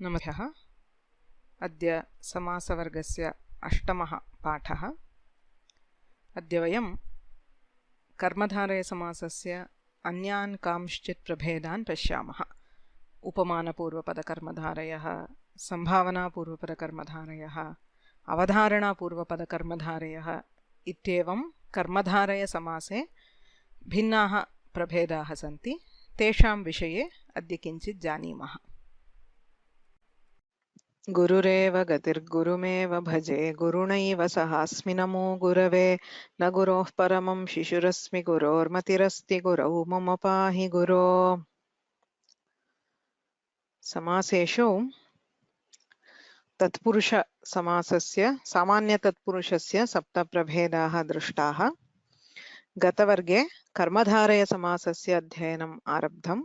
नमस्कारः। अद्य समासवर्गस्य अष्टमः पाठः। अद्य वयं कर्मधारयसमासस्य अन्यान् कांश्चित् प्रभेदान् पश्यामः। उपमानपूर्वपदकर्मधारयः, सम्भावनापूर्वपदकर्मधारयः, अवधारणापूर्वपदकर्मधारयः इत्येवं कर्मधारयसमासे भिन्नाः प्रभेदाः सन्ति। तेषां विषये अद्य किञ्चित् जानीमः। गुरुरेव गतिर्गुरुमेव भजे, गुरुणैव सहास्मि नमो गुरवे। न गुरोः परमं शिशुरस्मि, गुरोर्मतिरस्ति गुरौ मम पाहि गुरो। समासेषु तत्पुरुषसमासस्य सामान्यतत्पुरुषस्य सप्तप्रभेदाः दृष्टाः। गतवर्गे कर्मधारयसमासस्य अध्ययनम् आरब्धम्।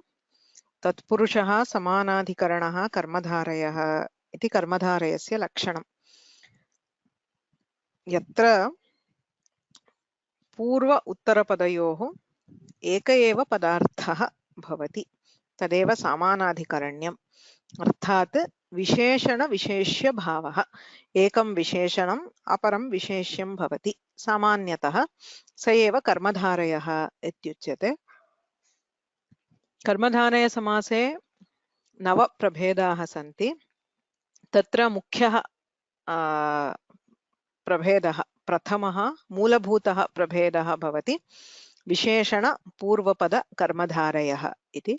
तत्पुरुषः समानाधिकरणः कर्मधारयः इति कर्मधारयस्य लक्षणम्। यत्र पूर्व उत्तरपदयोः एक एव पदार्थः भवति तदेव समानाधिकरण्यम्। अर्थात् विशेषण विशेष्य भावः। एकं विशेषणम् अपरं विशेष्यं भवति। सामान्यतः स एव कर्मधारयः इत्युच्यते। कर्मधारयसमासे 9 प्रभेदाः सन्ति। तत्र मुख्यः प्रभेदः प्रथमः मूलभूतः प्रभेदः भवति विशेषण पूर्वपद कर्मधारयः इति।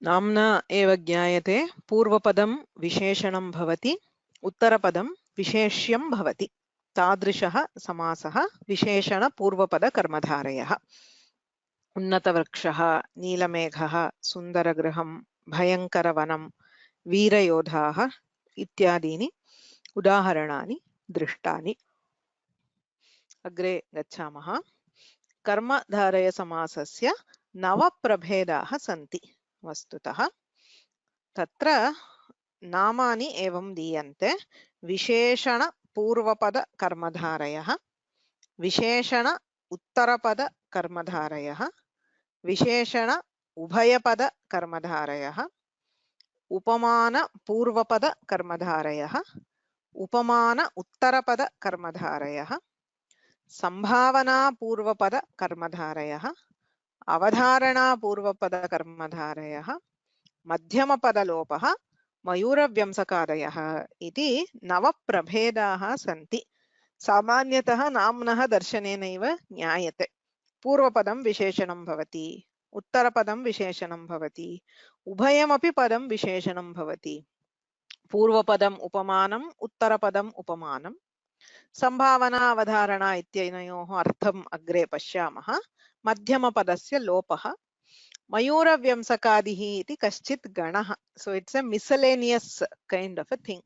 नाम्ना एव ज्ञायते पूर्वपदं विशेषणं भवति, उत्तरपदं विशेष्यं भवति। तादृशः समासः विशेषण पूर्वपद कर्मधारयः। उन्नतवृक्षः, नीलमेघः, सुन्दरगृहं, भयङ्करवनं, वीरयोधाः इत्यादीनि उदाहरणानि दृष्टानि। अग्रे गच्छामः। कर्मधारयसमासस्य 9 प्रभेदाः सन्ति। वस्तुतः तत्र नामानि एवं दीयन्ते। विशेषण पूर्वपद कर्मधारयः, विशेषण उत्तरपद कर्मधारयः, विशेषण उभयपद कर्मधारयः, उपमान पूर्वपद कर्मधारयः, उपमान उत्तरपद कर्मधारयः, संभावना पूर्वपद कर्मधारयः, अवधारणा पूर्वपद कर्मधारयः, मध्यमपदलोपः, मयूरव्यंसकादयः इति 9 प्रभेदाः सन्ति। सामान्यतः नाम्नः दर्शनेनैव ज्ञायते। पूर्वपदं विशेषणं भवति, उत्तरपदं विशेषणं भवति, उभयमपि पदं विशेषणं भवति। पूर्वपदम् उपमानम्, उत्तरपदम् उपमानम्। संभावना अवधारणा इत्यनयोः अर्थम् अग्रे पश्यामः। मध्यमपदस्य लोपः। मयूरव्यंसकादिः इति कश्चित् गणः। So it's a miscellaneous kind of a thing.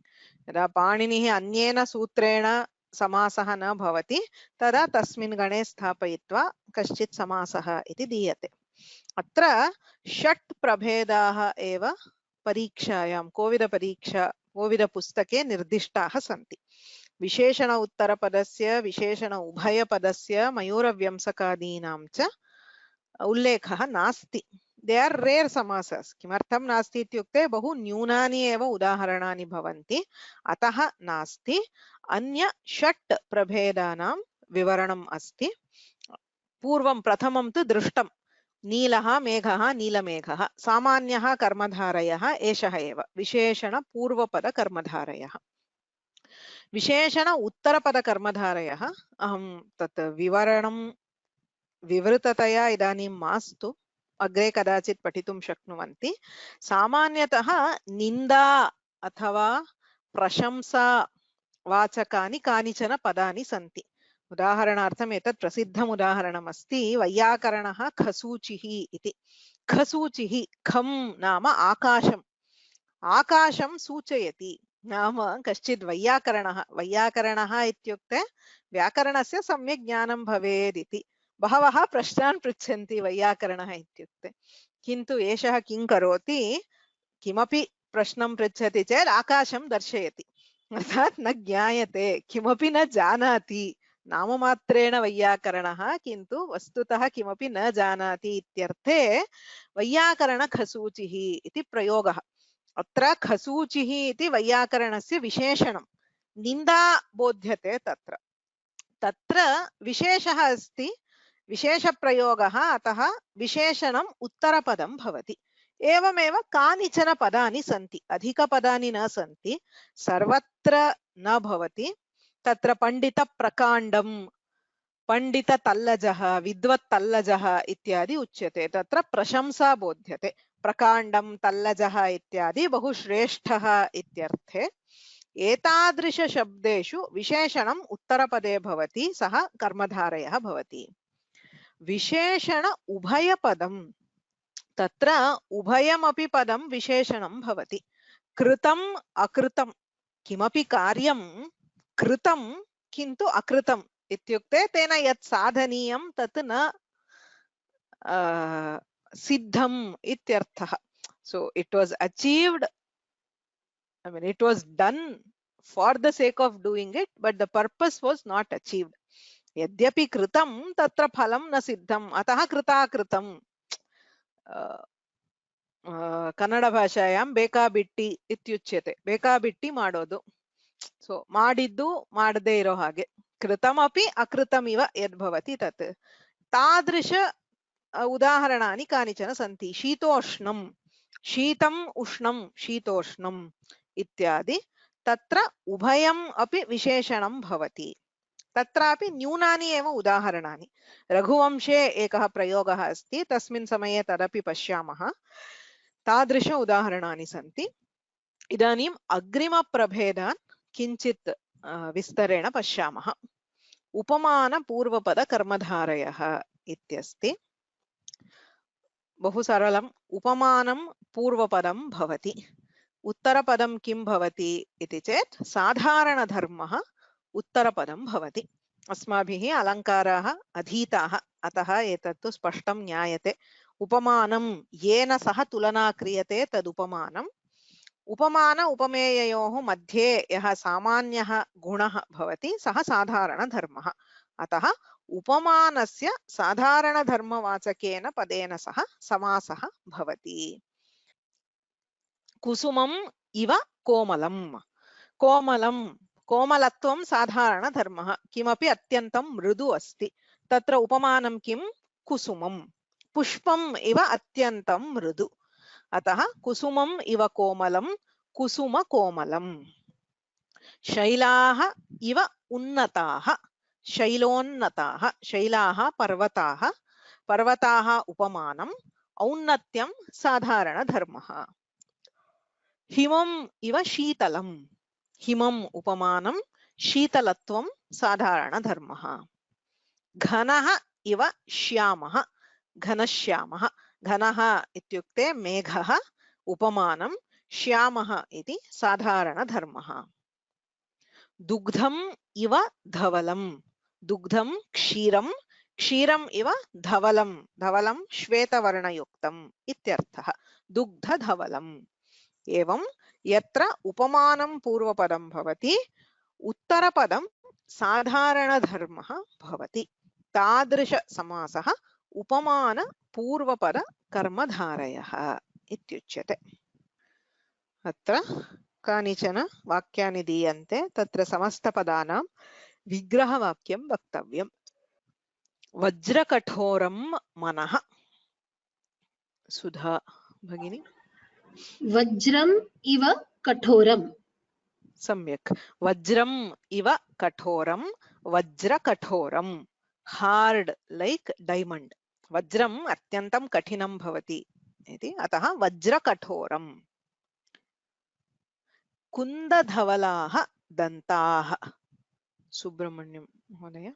यदा पाणिनिः अन्येन सूत्रेण समासः न भवति तदा तस्मिन् गणे स्थापयित्वा कश्चित् समासः इति दीयते। अत्र 6 प्रभेदाः एव परीक्षायां कोविदपुस्तके निर्दिष्टाः सन्ति। विशेषण उत्तरपदस्य, विशेषण उभयपदस्य, मयूरव्यंसकादीनां च उल्लेखः नास्ति। दे आर् रेर् समासस्। किमर्थं नास्ति इत्युक्ते बहु न्यूनानि एव उदाहरणानि भवन्ति, अतः नास्ति। अन्य 6 प्रभेदानां विवरणम् अस्ति। पूर्वं प्रथमं तु दृष्टं नीलः मेघः, नीलमेघः। सामान्यः कर्मधारयः एषः एव, विशेषण पूर्वपद कर्मधारयः। विशेषण उत्तरपद कर्मधारयः अहं तत् विवरणं विवृततया इदानीं मास्तु, अग्रे कदाचित् पठितुं शक्नुवन्ति। सामान्यतः निन्दा अथवा प्रशंसा वाचकानि कानिचन पदानि सन्ति। उदाहरणार्थम् एतत् प्रसिद्धम् उदाहरणम् अस्ति। वैयाकरणः खसूचिः इति। खसूचिः, खं नाम आकाशम्, आकाशं सूचयति। नाम कश्चित् वैयाकरणः इत्युक्ते व्याकरणस्य सम्यक् ज्ञानं भवेत् इति। बहवः प्रश्नान् पृच्छन्ति वैयाकरणः इत्युक्ते, किन्तु एषः किं करोति, किमपि प्रश्नं पृच्छति चेत् आकाशं दर्शयति। अर्थात् न ज्ञायते, किमपि न जानाति। नाममात्रेण वैयाकरणः, किन्तु वस्तुतः किमपि न जानाति इत्यर्थे वैयाकरणखसूचिः इति प्रयोगः। अत्र खसूचिः इति वैयाकरणस्य विशेषणं निन्दा बोध्यते तत्र तत्र विशेषः अस्ति विशेषप्रयोगः अतः विशेषणम् उत्तरपदं भवति एवमेव कानिचन पदानि सन्ति अधिकपदानि न सन्ति सर्वत्र न भवति तत्र पण्डितप्रकाण्डं पण्डिततल्लजः विद्वत्तल्लजः इत्यादि उच्यते तत्र प्रशंसा बोध्यते प्रकाण्डं तल्लजः इत्यादि बहु श्रेष्ठः इत्यर्थे एतादृशशब्देषु विशेषणम् उत्तरपदे भवति सः कर्मधारयः भवति विशेषण उभयपदं तत्र उभयमपि पदं विशेषणं भवति कृतम् अकृतं किमपि कार्यं कृतं किन्तु अकृतम् इत्युक्ते तेन यत् साधनीयं तत् न सिद्धम् इत्यर्थः so it was achieved I mean it was done for the sake of doing it but the purpose was not achieved यद्यपि कृतं तत्र फलं न सिद्धम् अतः कृताकृतं कन्नड भाषायां ಬೇಕಾಬಿಟ್ಟಿ इत्युच्यते ಬೇಕಾಬಿಟ್ಟಿ ಮಾಡೋದು सो ಮಾಡಿದ್ದು ಮಾಡದೇ ಇರೋ ಹಾಗೆ कृतमपि अकृतमिव यद्भवति तत् तादृश उदाहरणानि कानिचन सन्ति शीतोष्णं शीतम् उष्णं शीतोष्णम् इत्यादि तत्र उभयम् अपि विशेषणं भवति तत्रापि न्यूनानि एव उदाहरणानि रघुवंशे एकः प्रयोगः अस्ति तस्मिन् समये तदपि पश्यामः तादृश उदाहरणानि सन्ति इदानीम् अग्रिमप्रभेदान् किञ्चित् विस्तरेण पश्यामः उपमानपूर्वपदकर्मधारयः इत्यस्ति बहु सरलम् उपमानं पूर्वपदं भवति उत्तरपदं किं भवति इति चेत् साधारणधर्मः उत्तरपदं भवति अस्माभिः अलङ्काराः अधीताः अतः एतत्तु स्पष्टं ज्ञायते उपमानं येन सह तुलना क्रियते तदुपमानम् उपमान उपमेययोः मध्ये यः सामान्यः गुणः भवति सः साधारणधर्मः अतः उपमानस्य साधारणधर्मवाचकेन पदेन सह समासः भवति कुसुमम् इव कोमलं कोमलं कोमलत्वं साधारणधर्मः किमपि अत्यन्तं मृदु अस्ति तत्र उपमानं किं कुसुमं पुष्पम् इव अत्यन्तं मृदु अतः कुसुमम् इव कोमलं कुसुमकोमलम् शैलाः इव उन्नताः शैलोन्नताः शैलाः पर्वताः पर्वताः उपमानम् औन्नत्यं साधारणधर्मः हिमम् इव शीतलम् हिमम् उपमानं शीतलत्वं साधारणधर्मः घनः इव श्यामः घनश्यामः घनः इत्युक्ते मेघः उपमानं श्यामः इति साधारणधर्मः दुग्धम् इव धवलं दुग्धं क्षीरं क्षीरम् इव धवलं धवलं श्वेतवर्णयुक्तम् इत्यर्थः दुग्धधवलम् एवं यत्र उपमानं पूर्वपदं भवति उत्तरपदं साधारणधर्मः भवति तादृशसमासः उपमान पूर्वपद कर्मधारयः इत्युच्यते अत्र कानिचन वाक्यानि दीयन्ते तत्र समस्तपदानां विग्रहवाक्यं वक्तव्यं वज्रकठोरं मनः सुधा भगिनी वज्रम् इव कठोरम् सम्यक् वज्रम् इव कठोरं वज्रकठोरं हार्ड लाइक डायमंड वज्रम् अत्यन्तं कठिनं भवति इति अतः वज्रकठोरम् कुन्दधवलाः दन्ताः सुब्रह्मण्यं महोदय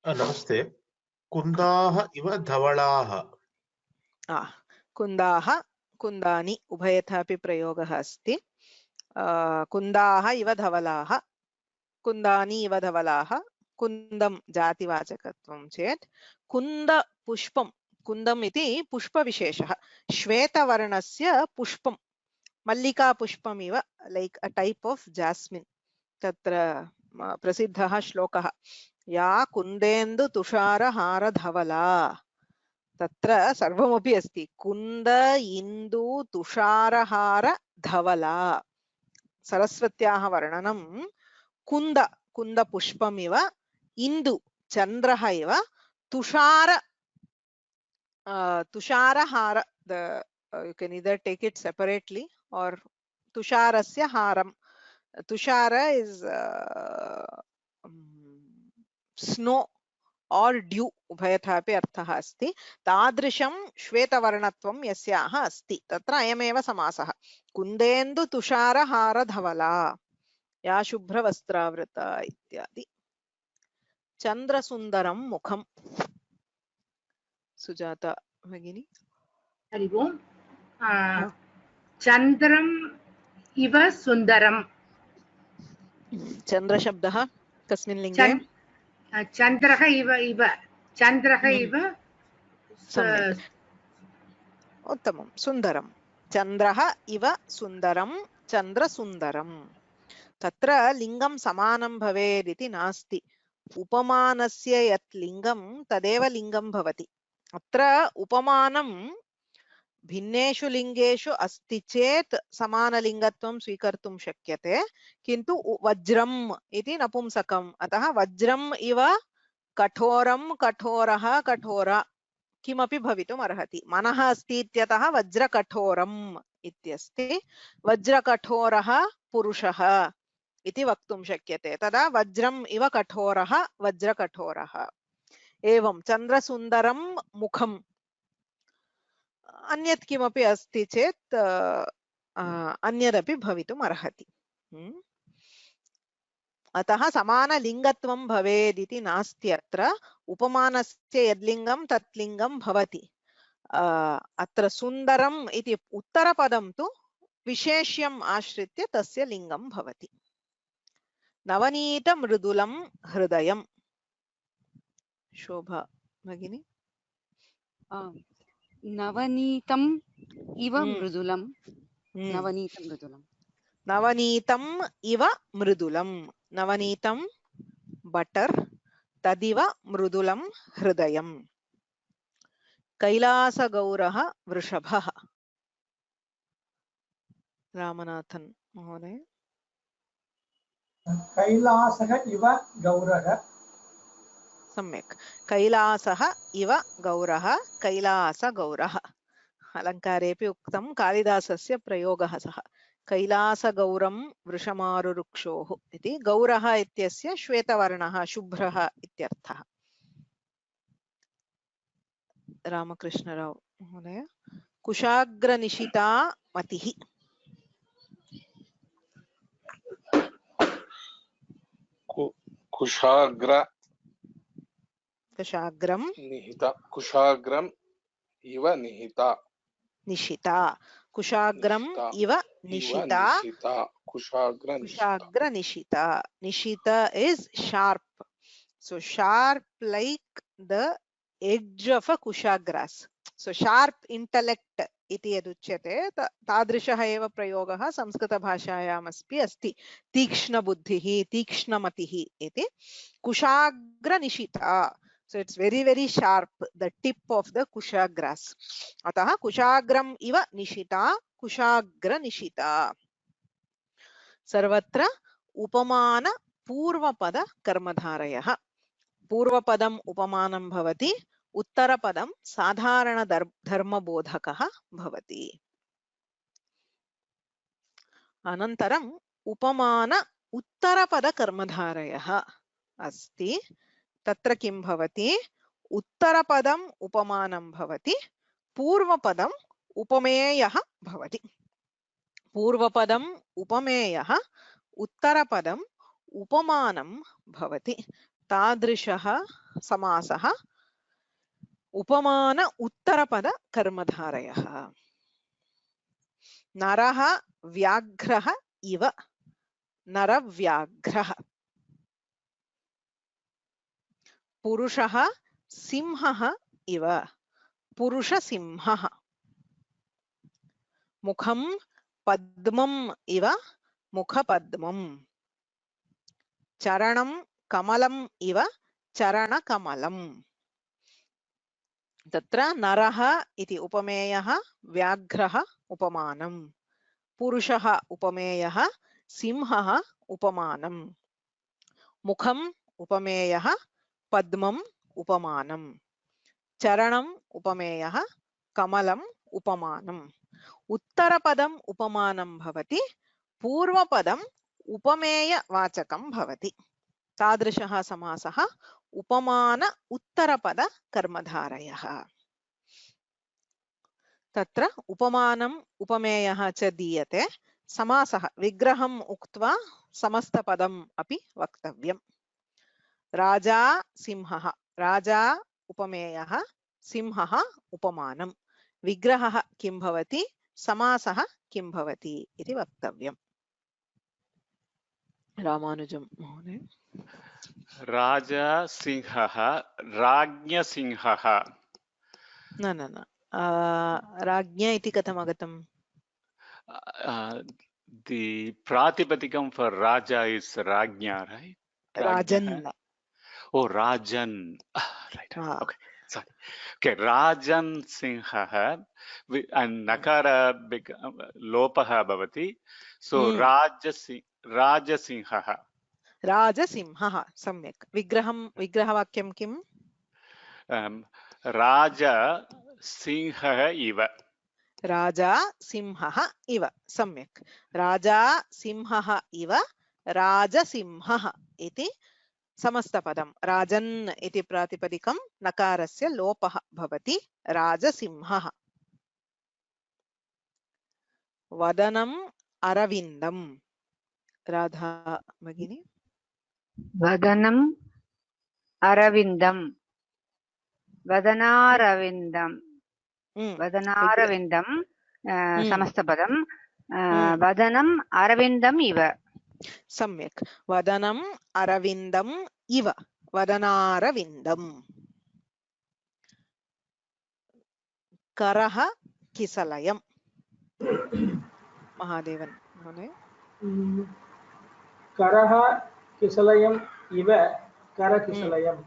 नमस्ते कुन्दाः इव धवलाः कुन्दाः कुन्दानि उभयथापि प्रयोगः अस्ति कुन्दाः इव धवलाः कुन्दानि इव धवलाः कुन्दं जातिवाचकत्वं चेत् कुन्दपुष्पं कुन्दम् इति पुष्पविशेषः श्वेतवर्णस्य पुष्पं मल्लिकापुष्पम् इव like a tap of jasmine तत्र प्रसिद्धः श्लोकः या कुन्देन्दु तुषारहारधवला तत्र सर्वमपि अस्ति कुन्द इन्दु तुषारहार धवला सरस्वत्याः वर्णनं कुन्द कुन्दपुष्पमिव इन्दु चन्द्रः इव तुषार तुषारहार you can either take it separately or tusharasya haram. Tushara is snow or dew उभयथा अपि अर्थः अस्ति तादृशं श्वेतवर्णत्वं यस्याः अस्ति तत्र अयमेव समासः कुन्देन्दु तुषारहार धवला या शुभ्रवस्त्रावृता इत्यादि चन्द्रसुन्दरं मुखं सुजाता भगिनी हरि ओम् चन्द्रम् इव सुन्दरम् चन्द्रशब्दः कस्मिन् लिङ्गे चन्द्रः इव इव चन्द्रः इव सम्यक् उत्तमं सुन्दरं चन्द्रः इव सुन्दरं चन्द्रसुन्दरं तत्र लिङ्गं समानं भवेत् इति नास्ति उपमानस्य यत् लिङ्गं तदेव लिङ्गं भवति अत्र उपमानं भिन्नेषु लिङ्गेषु अस्ति चेत् समानलिङ्गत्वं स्वीकर्तुं शक्यते किन्तु वज्रम् इति नपुंसकम् अतः वज्रम् इव कठोरं कठोरः कठोरा किमपि भवितुम् अर्हति मनः अस्ति इत्यतः वज्रकठोरम् इत्यस्ति वज्रकठोरः पुरुषः इति वक्तुं शक्यते तदा वज्रम् इव कठोरः वज्रकठोरः एवं चन्द्रसुन्दरं मुखम् अन्यत् किमपि अस्ति चेत् अन्यदपि भवितुम् अर्हति अतः समानलिङ्गत्वं भवेत् इति नास्ति अत्र उपमानस्य यद्लिङ्गं तत् लिङ्गं भवति अत्र सुन्दरम् इति उत्तरपदं तु विशेष्यम् आश्रित्य तस्य लिङ्गं भवति नवनीतमृदुलं हृदयं शोभा भगिनी नवनीतम् इव मृदुलं नवनीतं मृदुलं नवनीतम् इव मृदुलं नवनीतं बटर् तदिव मृदुलं हृदयं कैलासगौरः वृषभः रामनाथन् महोदय कैलासः इव गौरः सम्यक् कैलासः इव गौरः कैलासगौरः अलङ्कारेऽपि उक्तं कालिदासस्य प्रयोगः सः कैलासगौरं वृषमारुरुक्षोः इति गौरः इत्यस्य श्वेतवर्णः शुभ्रः इत्यर्थः रामकृष्णराव महोदय कुशाग्रनिशिता मतिः कुशाग्रं निहिता कुशाग्रम इव निहिता निशिता कुशाग्रम इव निशिता कुशाग्र Nishita Nishita is sharp so sharp like the edge of a kushagras so sharp intellect इति यदुच्यते तादृशः एव प्रयोगः संस्कृतभाषायामस्ति अस्ति तीक्ष्णबुद्धिः तीक्ष्णमतिः इति कुशाग्र Nishita so it's very very sharp the tip of the kushagras atah kushagram iva nishita kushagra nishita sarvatra upamana purvapada karmadharayah पूर्वपदम् उपमानं भवति उत्तरपदं साधारण धर्मबोधकः भवति अनन्तरम् उपमान उत्तरपद कर्मधारयः अस्ति तत्र किं भवति उत्तरपदम् उपमानं भवति पूर्वपदम् उपमेयः भवति पूर्वपदम् उपमेयः उत्तरपदम् उपमानं भवति तादृशः समासः उपमान उत्तरपद कर्मधारयः नरः व्याघ्रः इव नरव्याघ्रः पुरुषः सिंहः इव पुरुषसिंहः मुखं पद्मम् इव मुखपद्मम् चरणं कमलम् इव चरणकमलम् तत्र नरः इति उपमेयः व्याघ्रः उपमानम्, पुरुषः उपमेयः सिंहः उपमानम्, मुखम् उपमेयः पद्मम् उपमानम्, चरणम् उपमेयः कमलम् उपमानम्, उत्तरपदम् उपमानं भवति, पूर्वपदम् उपमेयवाचकं भवति। तादृशः समासः उपमान उत्तरपद कर्मधारयः। तत्र उपमानम् उपमेयः च दीयते, समासः विग्रहम् उक्त्वा समस्तपदम् अपि वक्तव्यम्। राजा सिंहः, राजा उपमेयः सिंहः उपमानम्, विग्रहः किं भवति समासः किं भवति इति वक्तव्यम्। रामानुजं महोदय। राजा सिंहः राज्ञसिंहः न न न राज्ञ इति कथम् आगतम्? the pratipadikam for raja is rajnya, right? राजन्। Oh, rajan. Right. Okay. Sorry. Okay. Rajan sinhaha and nakara lopaha bhavati. So rajasinhaha. राजसिंहः सम्यक्। विग्रहवाक्यं किम्? राजा सिंहः इव। राजा सिंहः इव, सम्यक्। राजा सिंहः इव राजसिंहः इति समस्तपदं। राजन् इति प्रातिपदिकं नकारस्य लोपः भवति, राजसिंहः। वदनम् अरविन्दम्, राधा भगिनी। वदनम् अरविन्दम्, वदनारविन्दम्, वदनारविन्दं समस्तपदं, वदनम् अरविन्दम् इव। सम्यक्। वदनम् अरविन्दम् इव, वदनारविन्दम्। करः किसलयम्, महादेवन् महोदय। करः किसलयम् इव करकिसलयम्।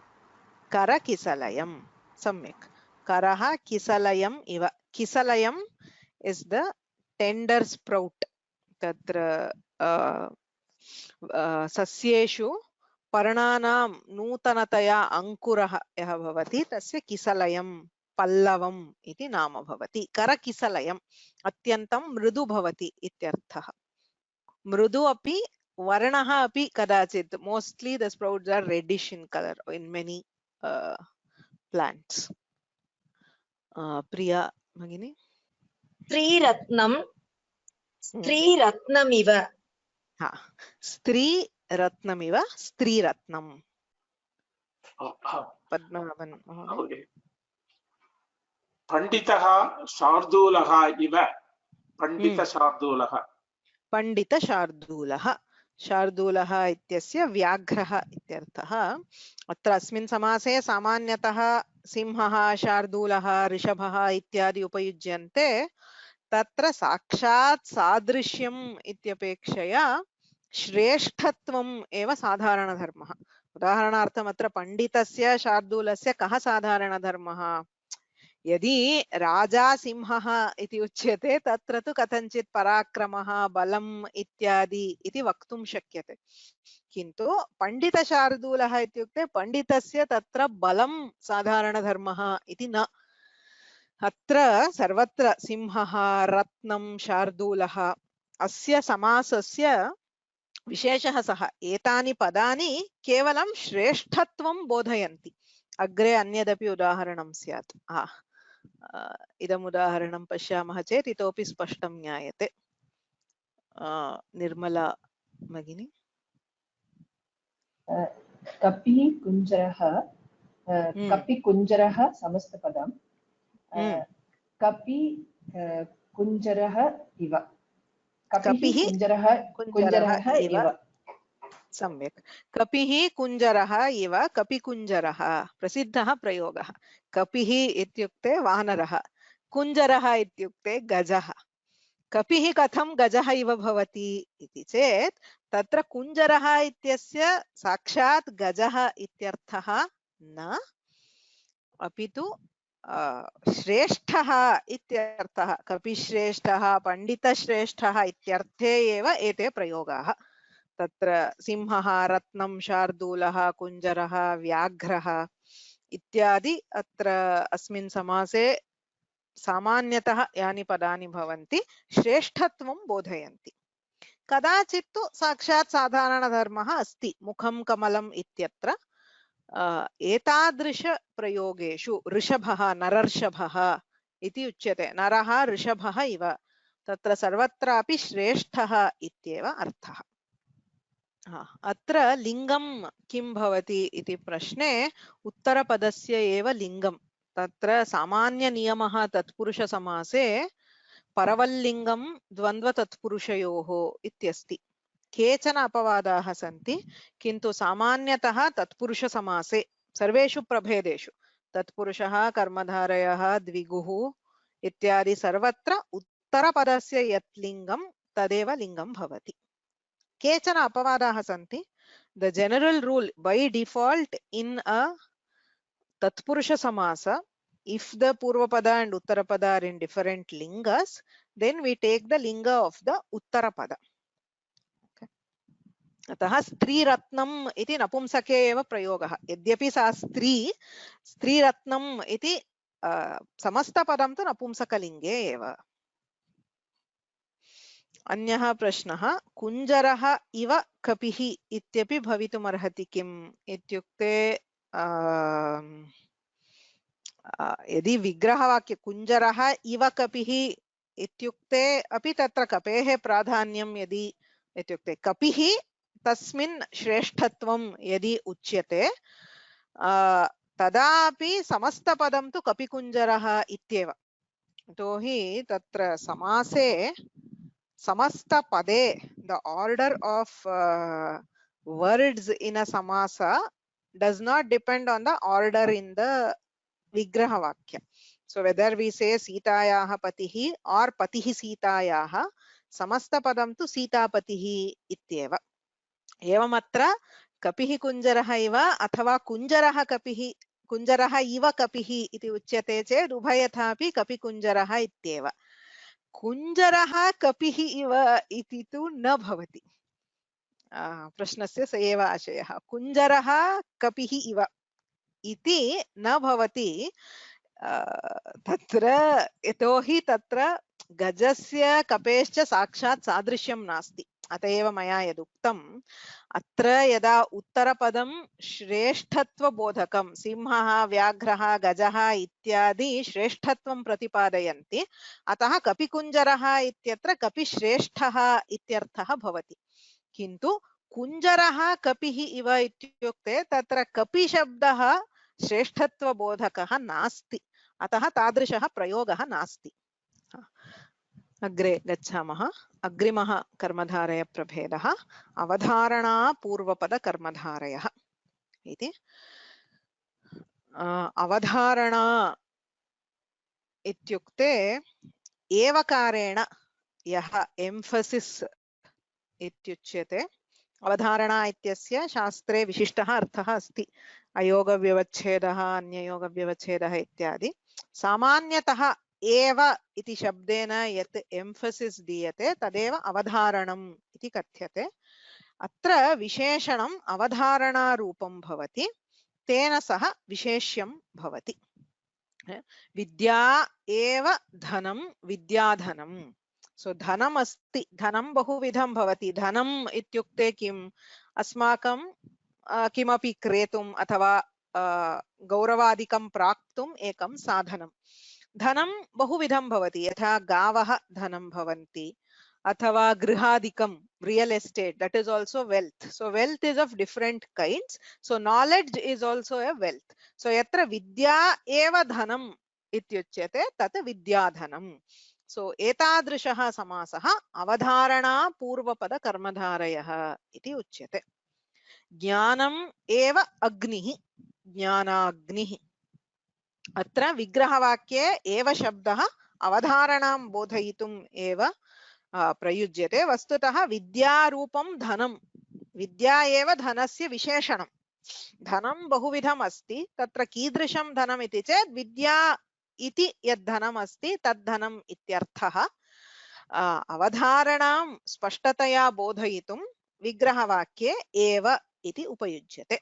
करकिसलयम्, सम्यक्। करः किसलयम् इव। किसलयम् इस् द टेंडर स्प्राउट। तत्र सस्येषु पर्णानां नूतनतया अंकुरः यः भवति तस्य किसलयम् पल्लवम् इति नाम भवति। करकिसलयम् अत्यन्तं मृदु भवति इत्यर्थः। मृदु अपि वर्णः अपि कदाचित्, mostly the sprouts are reddish in colour in many plants. प्रिया भगिनी। स्त्रीरत्नमिव। हाँ, स्त्रीरत्नमिव, स्त्रीरत्नम्। पद्मनाभन् महोदय। पंडितः शार्दूलः इव पंडितशार्दूलः। पंडितशार्दूलः, शार्दूलः इत्यस्य व्याघ्रः इत्यर्थः। अत्र अस्मिन् समासे सामान्यतः सिंहः, शार्दूलः, ऋषभः इत्यादि उपयुज्यन्ते। तत्र साक्षात् सादृश्यम् इत्यपेक्षया श्रेष्ठत्वम् एव साधारणधर्मः। उदाहरणार्थम् अत्र पण्डितस्य शार्दूलस्य कः साधारणधर्मः? यदि राजा सिंहः इति उच्यते तत्र तु कथञ्चित् पराक्रमः, बलम् इत्यादि इति वक्तुं शक्यते। किन्तु पण्डितशार्दूलः इत्युक्ते पण्डितस्य तत्र बलं साधारणधर्मः इति न। अत्र सर्वत्र सिंहः, रत्नं, शार्दूलः, अस्य समासस्य विशेषः सः। एतानि पदानि केवलं श्रेष्ठत्वं बोधयन्ति। अग्रे अन्यदपि उदाहरणं स्यात्। इदम् उदाहरणं पश्यामः चेत् इतोपि स्पष्टं ज्ञायते। निर्मला भगिनी। कपिकुञ्जरः समस्तपदं। कपि कुञ्जरः इव। कपिः कुञ्जरः इव। सम्यक्। कपिः कुञ्जरः इव, कपिकुञ्जरः प्रसिद्धः प्रयोगः। कपिः इत्युक्ते वानरः, कुञ्जरः इत्युक्ते गजः। कपिः कथं गजः इव भवति इति चेत् तत्र कुञ्जरः इत्यस्य साक्षात् गजः इत्यर्थः न, अपि तु श्रेष्ठः इत्यर्थः, कपिश्रेष्ठः पण्डितश्रेष्ठः इत्यर्थे एव एते प्रयोगाः। तत्र सिंहः, रत्नं, शार्दूलः, कुञ्जरः, व्याघ्रः इत्यादि अत्र अस्मिन् समासे सामान्यतः यानि पदानि भवन्ति श्रेष्ठत्वं बोधयन्ति। कदाचित् तु साक्षात् साधारणधर्मः अस्ति, मुखं कमलम् इत्यत्र एतादृश प्रयोगेषु ऋषभः, नरर्षभः इति उच्यते। नरः ऋषभः इव, तत्र सर्वत्रापि श्रेष्ठः इत्येव अर्थः। अत्र लिङ्गं किं भवति इति प्रश्ने उत्तरपदस्य एव लिङ्गं। तत्र सामान्यनियमः तत्पुरुषसमासे परवल्लिङ्गं द्वन्द्वतत्पुरुषयोः इत्यस्ति। केचन अपवादाः सन्ति, किन्तु सामान्यतः तत्पुरुषसमासे सर्वेषु प्रभेदेषु तत्पुरुषः, कर्मधारयः, द्विगुः इत्यादि सर्वत्र उत्तरपदस्य यत् लिङ्गं तदेव लिङ्गं भवति। केचन अपवादाः सन्ति। The general rule by default in a tatpurusha samasa, if the purvapada and uttarapada are in different lingas, then we take the linga of the uttarapada. अतः स्त्री रत्नम् इति नपुंसके एव प्रयोगः। यद्यपि सा स्त्री रत्नम् इति समस्तपदं तु नपुंसकलिङ्गे एव। अन्यः प्रश्नः, कुञ्जरः इव कपिः इत्यपि भवितुमर्हति किम् इत्युक्ते यदि विग्रहवाक्ये कुञ्जरः इव कपिः इत्युक्ते अपि तत्र कपेः प्राधान्यं यदि इत्युक्ते कपिः तस्मिन् श्रेष्ठत्वं यदि उच्यते तदापि समस्तपदं तु कपिकुञ्जरः इत्येव। यतोहि तत्र समासे समस्तपदे the order of words in a samasa does not depend on the order in the vigraha vakya. So whether we say Sitayaha patihi or patihi Sitayaha, samasta padam tu Sita patihi ityeva. एवमत्र कपिः कुञ्जरः इव अथवा कुञ्जरः कपिः कुञ्जरः इव कपिः इति उच्यते चेत् उभयथापि कपिकुञ्जरः इत्येव। कुञ्जरः कपिः इव इति तु न भवति। प्रश्नस्य स एव आशयः। कुञ्जरः कपिः इव इति न भवति तत्र, यतोहि तत्र गजस्य कपेश्च साक्षात् सादृश्यं नास्ति। अत एव मया यदुक्तम्, अत्र यदा उत्तरपदं श्रेष्ठत्वबोधकं सिंहः, व्याघ्रः, गजः इत्यादि श्रेष्ठत्वं प्रतिपादयन्ति, अतः कपिकुञ्जरः इत्यत्र कपिश्रेष्ठः इत्यर्थः भवति। किन्तु कुञ्जरः कपिः इव इत्युक्ते तत्र कपिशब्दः श्रेष्ठत्वबोधकः नास्ति, अतः तादृशः प्रयोगः नास्ति। अग्रे गच्छामः। अग्रिमः कर्मधारयप्रभेदः अवधारणा पूर्वपदकर्मधारयः इति। अवधारणा इत्युक्ते एवकारेण यः एम्फसिस् इत्युच्यते। अवधारणा इत्यस्य शास्त्रे विशिष्टः अर्थः अस्ति। अयोगव्यवच्छेदः, अन्ययोगव्यवच्छेदः इत्यादि। सामान्यतः एव इति शब्देन यत् एम्फसिस् दीयते तदेव अवधारणम् इति कथ्यते। अत्र विशेषणम् अवधारणारूपं भवति, तेन सह विशेष्यं भवति। विद्या एव धनं विद्याधनम्। सो धनम् अस्ति, धनं बहुविधं भवति। धनम् इत्युक्ते किम्? अस्माकं किमपि क्रेतुम् अथवा गौरवादिकं प्राप्तुम् एकं साधनं। धनं बहुविधं भवति, यथा गावः धनं भवन्ति, अथवा गृहादिकं real estate, that is also wealth. So wealth is of different kinds. So knowledge is also a wealth. So yatra vidya eva dhanam ityuchyate tat vidyadhanam. So etadrishah samasah avadharana purvapada karmadharayah iti uchyate. Jnanam eva agnihi jnanagnihi. अत्र विग्रहवाक्ये एव शब्दः अवधारणां बोधयितुम् एव प्रयुज्यते। वस्तुतः विद्यारूपं धनं, विद्या एव धनस्य विशेषणं। धनं बहुविधम् अस्ति, तत्र कीदृशं धनम् इति चेत् विद्या इति यद्धनम् अस्ति तद्धनम् इत्यर्थः। अवधारणां स्पष्टतया बोधयितुं विग्रहवाक्ये एव इति उपयुज्यते।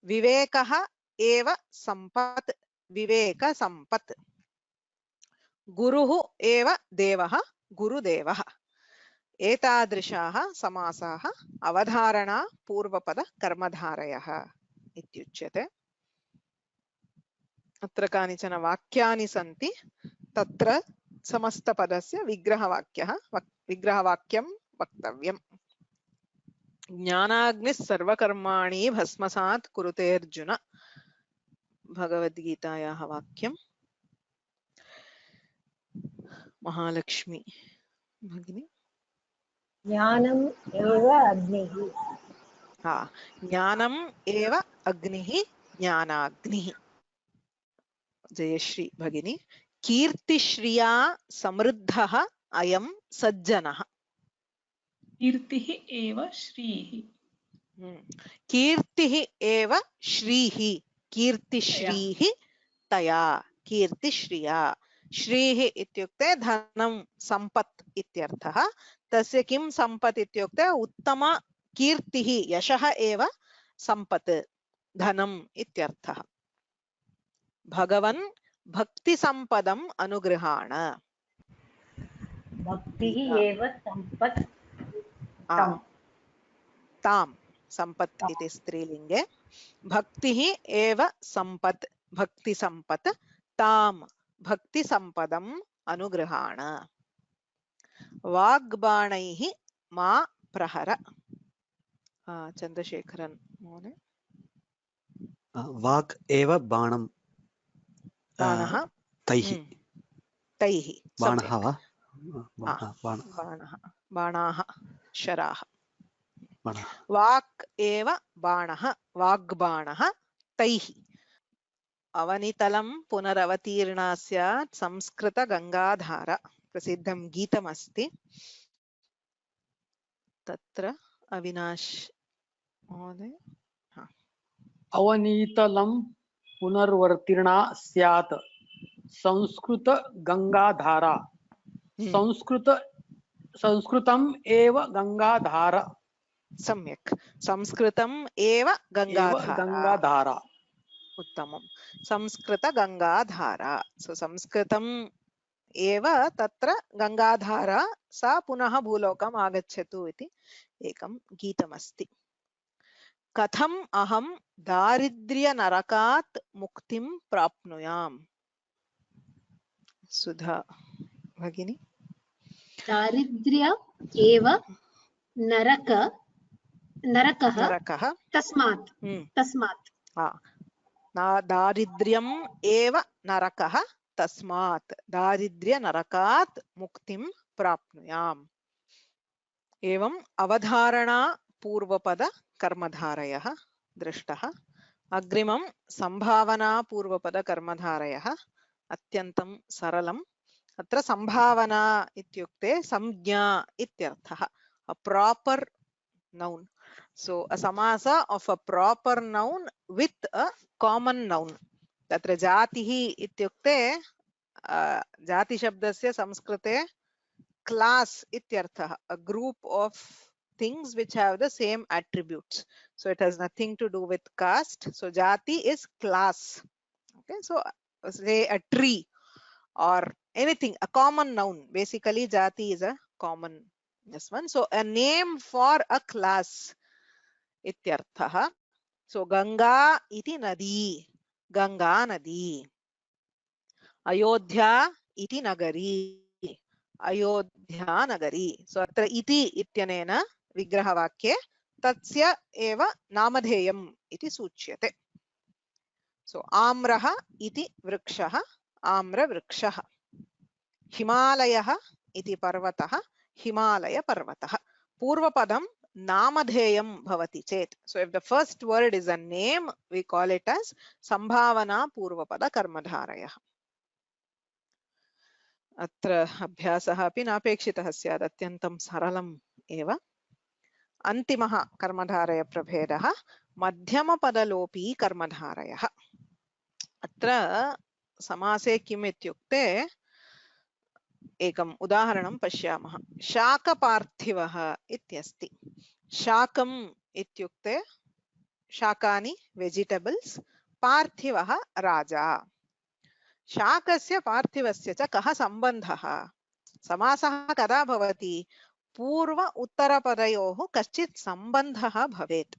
विवेकः एव सम्पत्, विवेकसम्पत्। गुरुः एव देवः, गुरुदेवः। एतादृशाः समासाः अवधारणा पूर्वपद कर्मधारयः इत्युच्यते। अत्र कानिचन वाक्यानि सन्ति, तत्र समस्तपदस्य विग्रहवाक्यं वक्तव्यम्। ज्ञानाग्निः सर्वकर्माणि भस्मसात् कुरुते अर्जुन, भगवद्गीतायाः वाक्यं। महालक्ष्मी भगिनी। ज्ञानम् एव अग्निः। ज्ञानम् एव अग्निः, ज्ञानाग्निः। जयश्री भगिनी। कीर्तिश्रिया समृद्धः अयं सज्जनः। कीर्तिः एव श्रीः। कीर्तिः एव श्रीः, कीर्तिश्रीः तया, कीर्तिश्रिया। श्रीः इत्युक्ते धनं सम्पत् इत्यर्थः। तस्य किं सम्पत् इत्युक्ते उत्तम कीर्तिः, यशः एव सम्पत्, धनम् इत्यर्थः। भगवन् भक्तिसम्पदम् अनुगृहाण। भक्तिः एव सम्पत् ताम्, सम्पत् इति स्त्रीलिङ्गे। भक्तिः एव सम्पत्, भक्तिसम्पत्, ताम् भक्तिसम्पदम् अनुगृहाण। वाग्बाणैः मा प्रहर। चन्द्रशेखरन् महोदय। वाक् एव बाणं, बाणः तैः बाणः वा? बाणाः शराः। वाक् एव बाणः, वाग्बाणः तैः। अवनितलं पुनरवतीर्णा स्यात् संस्कृत गंगाधारा, प्रसिद्धं गीतमस्ति। तत्र अविनाश महोदय। अवनीतलं पुनर्वर्तिर्णा स्यात् संस्कृत गंगाधारा। संस्कृतम् एव गंगाधारा। सम्यक्, संस्कृतम् एव गंगाधारा। उत्तमं। संस्कृत गंगाधारा। सो संस्कृतम् एव तत्र गंगाधारा, सा पुनः भूलोकम् आगच्छतु इति एकं गीतमस्ति। कथम् अहं दारिद्र्यनरकात् मुक्तिं प्राप्नुयाम्? सुधा भगिनी। दारिद्र्य एव नरकः तस्मात्। दारिद्र्यम् एव नरकः तस्मात्, दारिद्र्यनरकात् मुक्तिं प्राप्नुयाम्। एवम् अवधारणा पूर्वपद कर्मधारयः दृष्टः। अग्रिमं संभावना पूर्वपद कर्मधारयः। अत्यन्तं सरलम्। अत्र संभावना इत्युक्ते संज्ञा इत्यर्थः। a proper noun. So a samasa of a proper noun with a common noun. तत्र जातिः इत्युक्ते जाति शब्दस्य संस्कृते class ityarthah, a group of things which have the same attributes. So it has nothing to do with caste. So jati is class. Okay, so say a tree or anything, a common noun. Basically jati is a common this one. So a name for a class ityarthah. So Ganga iti nadi, Ganga nadi. Ayodhya iti nagari, Ayodhya nagari. So atra iti ityanena vigrahavakkye tatsya eva namadheyam iti suchyate. So amraha iti vrikshaha, amra vrikshaha. Himalayaha iti parvataha, Himalaya parvataha. Purvapadam namadheyam bhavati chet. So if the first word is a name, we call it as sambhavana purvapada karmadharayah. अत्र अभ्यासः अपि नापेक्षितः स्यात्, अत्यन्तं सरलम् एव। अन्तिमः कर्मधारय प्रभेदः मध्यमपदलोपी कर्मधारयः। अत्र समासे किम् इत्युक्ते एकम् उदाहरणं पश्यामः। शाकपार्थिवः इत्यस्ति। शाकम् इत्युक्ते शाकानि वेजिटेबल्स्, पार्थिवः राजा। शाकस्य पार्थिवस्य च कः सम्बन्धः? समासः कदा भवति? पूर्व उत्तरपदयोः कश्चित् सम्बन्धः भवेत्।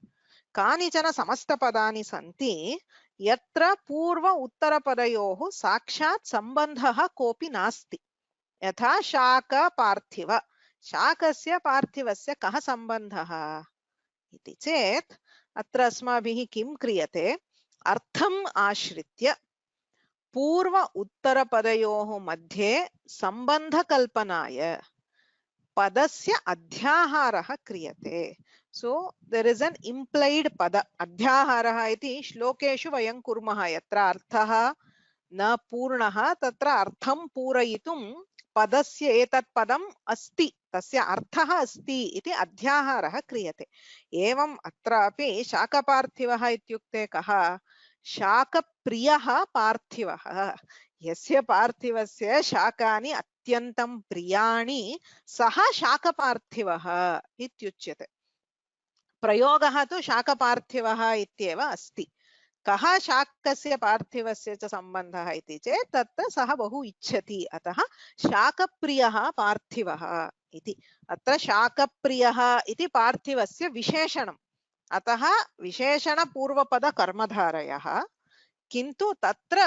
कानिचन समस्तपदानि सन्ति यत्र पूर्व उत्तरपदयोः साक्षात् सम्बन्धः कोऽपि नास्ति। यथा शाक पार्थिव, शाकस्य पार्थिवस्य कः सम्बन्धः इति चेत् अत्र अस्माभिः किं क्रियते? अर्थम् आश्रित्य पूर्व उत्तरपदयोः मध्ये सम्बन्धकल्पनाय पदस्य अध्याहारः क्रियते। So there is an implied पद अध्याहारः इति श्लोकेषु वयं कुर्मः। यत्र अर्थः न पूर्णः तत्र अर्थं पूरयितुं पदस्य एतत् पदम् अस्ति, तस्य अर्थः अस्ति इति अध्याहारः क्रियते। एवम् अत्रापि शाकपार्थिवः इत्युक्ते कः? शाकप्रियः पार्थिवः, यस्य पार्थिवस्य शाकानि अत्यन्तं प्रियाणि सः शाकपार्थिवः इत्युच्यते। प्रयोगः तु शाकपार्थिवः इत्येव अस्ति। कः शाकस्य पार्थिवस्य च सम्बन्धः इति चेत् तत् सः बहु इच्छति, अतः शाकप्रियः पार्थिवः इति। अत्र शाकप्रियः इति पार्थिवस्य विशेषणम्, अतः विशेषणपूर्वपद कर्मधारयः। किन्तु तत्र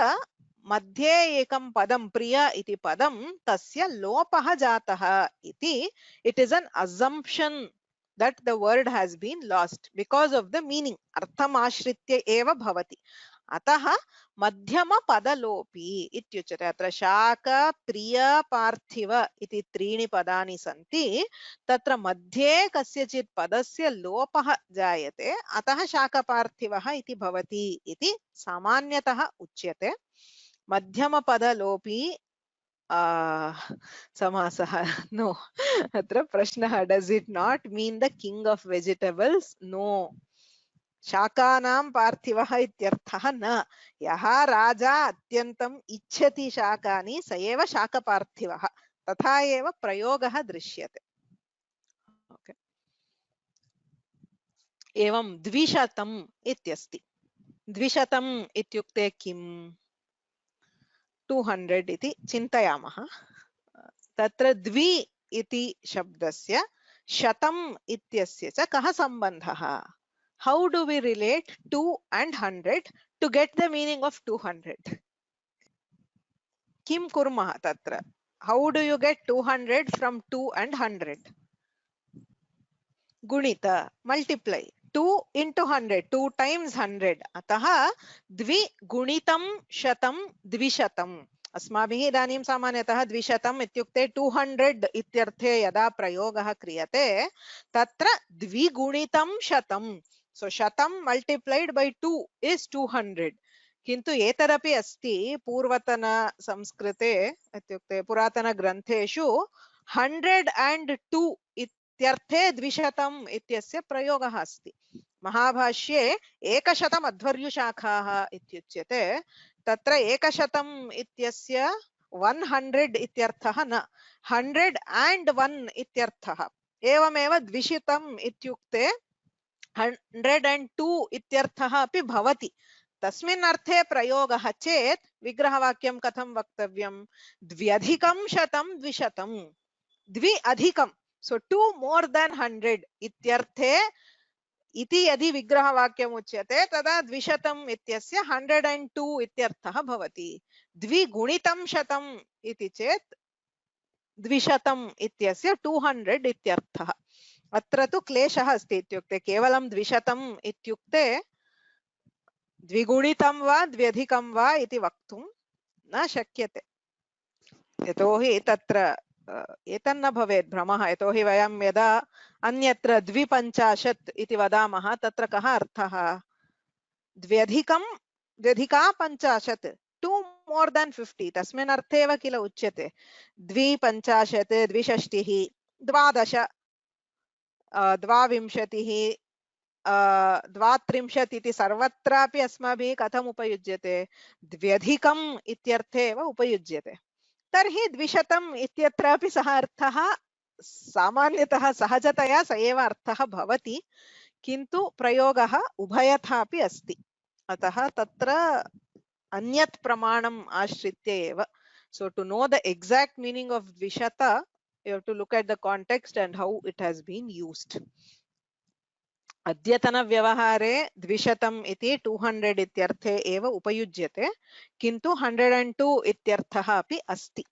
मध्ये एकं पदं प्रिय इति पदं तस्य लोपः जातः इति, it is an assumption that the word has been lost because of the meaning. अर्थम् आश्रित्य एव भवति, अतः मध्यमपदलोपी इत्युच्यते। अत्र शाक प्रिय पार्थिव इति त्रीणि पदानि सन्ति, तत्र मध्ये कस्यचित् पदस्य लोपः जायते, अतः शाकपार्थिवः इति भवति इति सामान्यतः उच्यते। मध्यमपदलोपी समासः नो। अत्र प्रश्नः, does it not mean the king of vegetables? No, शाकानां पार्थिवः इत्यर्थः न। यः राजा अत्यन्तम् इच्छति शाकानि स एव शाकपार्थिवः, तथा एव प्रयोगः दृश्यते। एवं 200 इत्यस्ति। 200 इत्युक्ते किम्? 200 इति चिन्तयामः। तत्र द्वि इति शब्दस्य शतम् इत्यस्य च कः सम्बन्धः? How do we relate 2 and 100 to get the meaning of 200? किं कुर्मः तत्र? How do you get 200 from 2 and 100? गुणित, multiply. 2 into 100, 2 times 100. अतः द्वि गुणितं शतं 200। अस्माभिः इदानीं सामान्यतः 200 इत्युक्ते 200 इत्यर्थे यदा प्रयोगः क्रियते तत्र द्विगुणितं शतं। So shatam multiplied by 2 is 200. किन्तु एतदपि अस्ति पूर्वतन संस्कृते इत्युक्ते पुरातन ग्रन्थेषु 102 इत्यर्थे 200 इत्यस्य प्रयोगः अस्ति। महाभाष्ये 100 अध्वर्युशाखाः इत्युच्यते, तत्र 100 इत्यस्य 100 इत्यर्थः न, 101 इत्यर्थः। एवमेव 200 इत्युक्ते 102 इत्यर्थः अपि भवति। तस्मिन् अर्थे प्रयोगः चेत् विग्रहवाक्यं कथं वक्तव्यं? द्व्यधिकं शतं 200, द्वि अधिकं, सो 2 more than 100 इत्यर्थे इति यदि विग्रहवाक्यम् उच्यते तदा 200 इत्यस्य 102 इत्यर्थः भवति। द्विगुणितं शतम् इति चेत् 200 इत्यस्य 200 इत्यर्थः। अत्र तु क्लेशः अस्ति, इत्युक्ते केवलं 200 इत्युक्ते द्विगुणितं वा द्व्यधिकं वा इति वक्तुं न शक्यते। यतोहि तत्र एतन्न भवेत् भ्रमः। यतोहि वयं यदा अन्यत्र 250 इति वदामः तत्र कः अर्थः? द्व्यधिकं द्व्यधिका 50, 2 more than 50, तस्मिन् अर्थे एव किल उच्यते। 250, 62, 12, 22, द्वात्रिंशत् इति सर्वत्रापि अस्माभिः कथम् उपयुज्यते? द्व्यधिकम् इत्यर्थे एव उपयुज्यते। तर्हि द्विशतम् इत्यत्रापि सः अर्थः सामान्यतः सहजतया स एव अर्थः भवति, किन्तु प्रयोगः उभयथापि अस्ति। अतः तत्र अन्यत् प्रमाणम् आश्रित्य एव. So to know the exact meaning of dvishata, you have to look at the context and how it has been used. अद्यतन व्यवहारे द्विशतम् इति 200 इत्यर्थे एव उपयुज्यते, किन्तु 102 इत्यर्थः अपि अस्ति।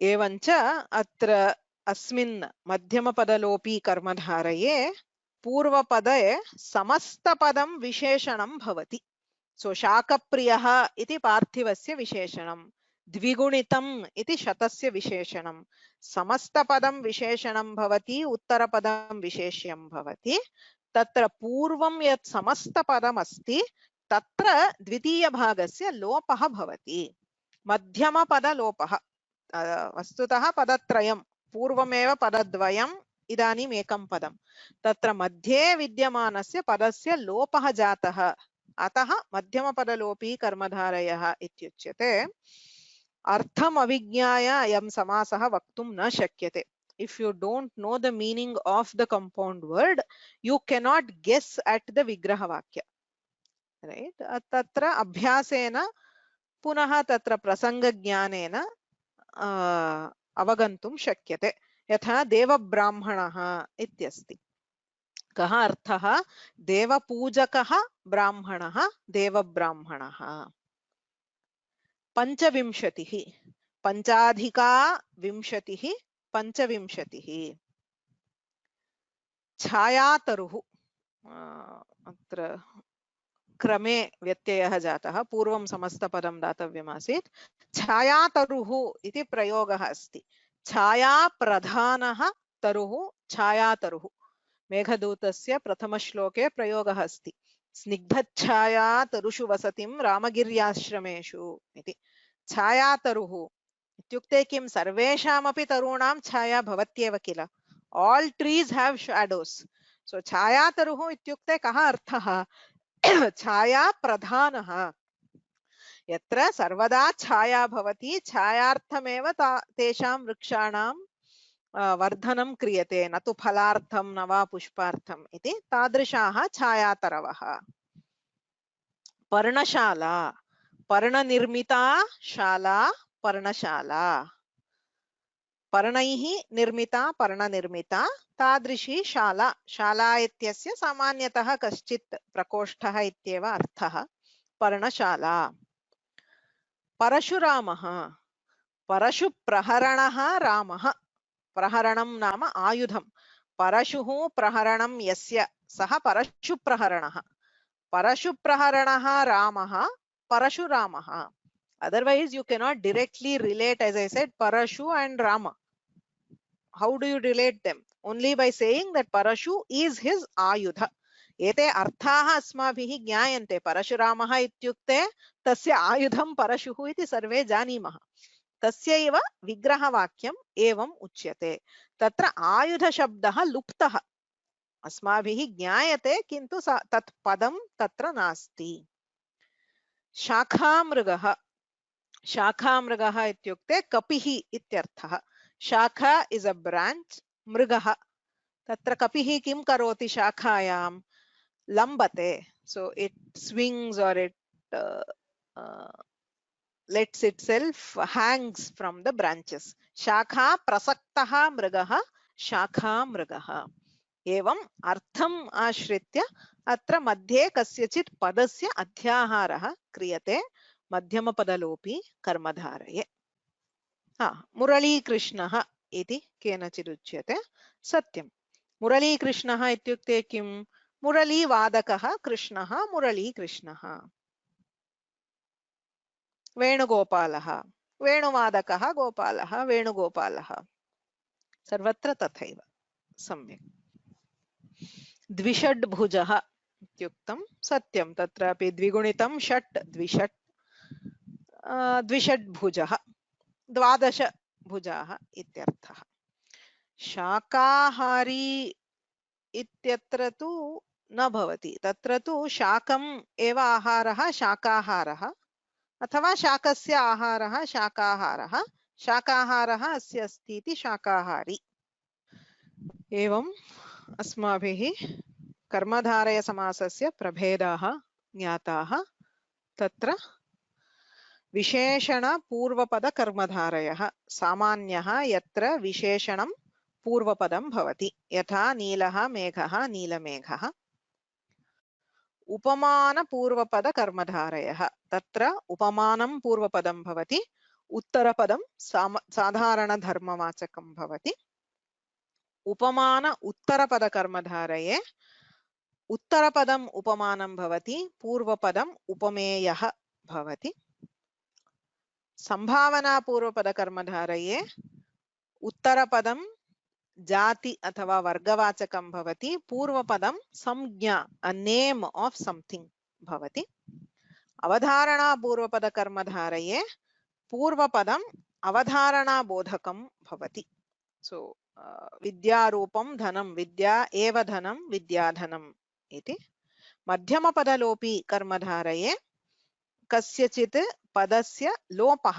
एवञ्च अत्र अस्मिन् मध्यमपदलोपी कर्मधारये पूर्वपदे समस्तपदं विशेषणं भवति। सो शाकप्रियः इति पार्थिवस्य विशेषणं, द्विगुणितम् इति शतस्य विशेषणं, समस्तपदं विशेषणं भवति, उत्तरपदं विशेष्यं भवति। तत्र पूर्वं यत् समस्तपदम् अस्ति तत्र द्वितीयभागस्य लोपः भवति, मध्यमपदलोपः। वस्तुतः पदत्रयं, पूर्वमेव पदद्वयम्, इदानीम् एकं पदं, तत्र मध्ये विद्यमानस्य पदस्य लोपः जातः, अतः मध्यमपदलोपी कर्मधारयः इत्युच्यते। अर्थम् अविज्ञाय अयं समासः वक्तुं न शक्यते। If you don't know the meaning of the compound word, you cannot guess at the vigraha vakya, right? तत्र अभ्यासेन पुनः तत्र प्रसङ्गज्ञानेन अवगन्तुं शक्यते। यथा देवब्राह्मणः इत्यस्ति, कः अर्थः? देवपूजकः ब्राह्मणः, देवब्राह्मणः। पञ्चविंशतिः, पञ्चाधिका विंशतिः, पञ्चविंशतिः। छायातरुः, अत्र क्रमे व्यत्ययः जातः, पूर्वं समस्तपदं दातव्यमासीत्। छायातरुः इति प्रयोगः अस्ति। छायाप्रधानः तरुः, छायातरुः। मेघदूतस्य प्रथमश्लोके प्रयोगः अस्ति, स्निग्धच्छाया तरुषु वसतिं रामगिर्याश्रमेषु इति। छायातरुः इत्युक्ते किं? सर्वेषामपि तरूणां छाया भवत्येव किल, all trees have shadows. So छायातरुः इत्युक्ते कः अर्थः? छाया प्रधानः, यत्र सर्वदा छाया भवति, छायार्थमेव तेषां वृक्षाणां वर्धनं क्रियते, न तु फलार्थं न वा पुष्पार्थम् इति। तादृशाः छायातरवः। पर्णशाला, पर्णनिर्मिता शाला, पर्णशाला। पर्णैः निर्मिता, पर्णनिर्मिता, तादृशी शाला। शाला इत्यस्य सामान्यतः कश्चित् प्रकोष्ठः इत्येव अर्थः। पर्णशाला। परशुरामः, परशुप्रहरणः रामः। प्रहरणं नाम आयुधं, परशुः प्रहरणं यस्य सः परशुप्रहरणः। परशुप्रहरणः रामः, परशुरामः। Otherwise you cannot directly relate, as I said, Parashu and Rama. How do you relate them? Only by saying that Parashu is his ayudha. एते अर्थाः अस्माभिः ज्ञायन्ते। परशुरामः इत्युक्ते तस्य आयुधं परशुः इति सर्वे जानीमः। तस्यैव विग्रहवाक्यम् एवम् उच्यते। तत्र आयुधशब्दः लुप्तः अस्माभिः ज्ञायते, किन्तु तत् पदं तत्र नास्ति। शाखामृगः, शाखामृगः इत्युक्ते कपिः इत्यर्थः। शाखा इस् अ ब्रांच, मृगः। तत्र कपिः किं करोति? शाखायां लम्बते, so it swings or it lets itself hangs from the branches. शाखा प्रसक्तः मृगः, शाखामृगः। एवं अर्थम् आश्रित्य अत्र मध्ये कस्यचित् पदस्य अध्याहारः क्रियते मध्यमपदलोपी कर्मधारये। मुरलीकृष्णः इति केनचिदुच्यते, सत्यं। मुरलीकृष्णः इत्युक्ते किं? मुरलीवादकः कृष्णः, मुरलीकृष्णः। वेणुगोपालः, वेणुवादकः गोपालः, वेणुगोपालः। सर्वत्र तथैव, सम्यक्। द्विषड्भुजः इत्युक्तं सत्यं, तत्रापि द्विगुणितं षट्, द्विषट्। द्विषड्भुजः, 12 भुजाः इत्यर्थः। शाकाहारी इत्यत्र तु न भवति, तत्र तु शाकम् एव आहारः शाकाहारः अथवा शाकस्य आहारः शाकाहारः, शाकाहारः अस्य अस्ति इति शाकाहारी। एवम् अस्माभिः कर्मधारयसमासस्य प्रभेदाः ज्ञाताः। तत्र विशेषण पूर्वपद कर्मधारयः सामान्यः यत्र विशेषणं पूर्वपदं भवति, यथा नीलः मेघः नीलमेघः। उपमान पूर्वपद कर्मधारयः तत्र उपमानं पूर्वपदं भवति, उत्तरपदं साधारण धर्मवाचकं भवति। उपमान उत्तरपद कर्मधारये उत्तरपदम् उपमानं भवति, पूर्वपदम् उपमेयः भवति। संभावना पूर्वपद कर्मधारये उत्तरपदं जाति अथवा वर्गवाचकं भवति, पूर्वपदं संज्ञा a name of something भवति। अवधारणा पूर्वपद कर्मधारये पूर्वपदं अवधारणा बोधकं भवति। सो विद्यारूपं धनं विद्या एव धनं विद्याधनम् इति। मध्यमपदलोपी कर्मधारये कस्यचित् पदस्य लोपः,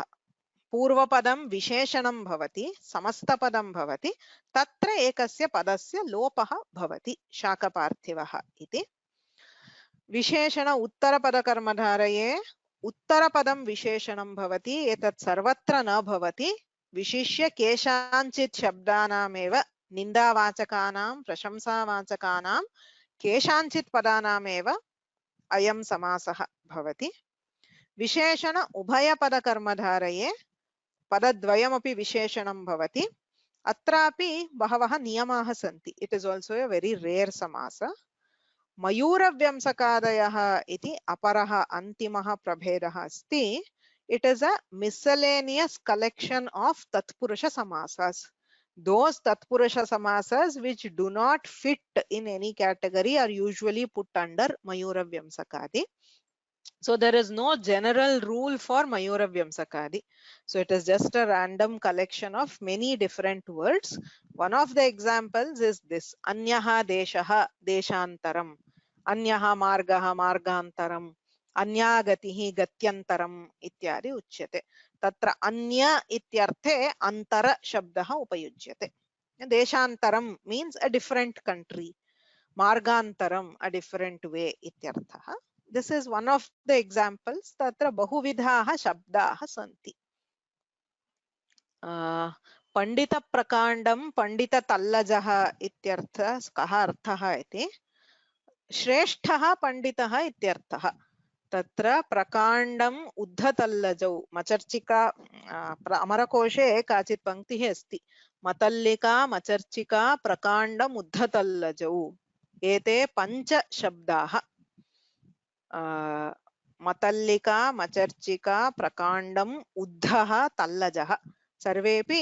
पूर्वपदं विशेषणं भवति, समस्तपदं भवति, तत्र एकस्य पदस्य लोपः भवति, शाकपार्थिवः इति। विशेषण उत्तरपदकर्मधारये उत्तरपदं विशेषणं भवति, एतत् सर्वत्र न भवति, विशिष्य केषाञ्चित् शब्दानामेव निन्दावाचकानां प्रशंसावाचकानां केषाञ्चित् पदानामेव अयं समासः भवति। विशेषण उभयपदकर्मधारये पदद्वयमपि विशेषणं भवति, अत्रापि बहवः नियमाः सन्ति। It is also a very rare samasa. मयूरव्यंसकादयः इति अपरः अन्तिमः प्रभेदः अस्ति। It is a miscellaneous collection of tatpurusha समासस्. Those तत्पुरुष समासस् which do not fit in any category are usually put under mayuravyamsakadi. So there is no general rule for mayuravyamsakadi. So it is just a random collection of many different words. One of the examples is this: anyaha deshaha deshantaram, anyaha margaha margantaram, anya gatihi gatyantaram ityadi uchyate. Tatra anya ityarthe antara shabdah upayujyate. Deshantaram means a different country, margantaram a different way ityartha. This is one of the examples. Tatra bahuvidhaah shabdaah santi. Pandita prakandam pandita tallajah ityartha kaha arthah iti. Shreshthah panditah ityarthah. Tatra prakandam uddhatallajau macharchika अमरकोशे काचित् पंक्तिः अस्ति मतल्लिका मचर्चिका प्रकाण्डम् उद्धतल्लजौ एते पञ्च शब्दाः मतल्लिका मचर्चिका प्रकाण्डम् उद्धः तल्लजः सर्वेपि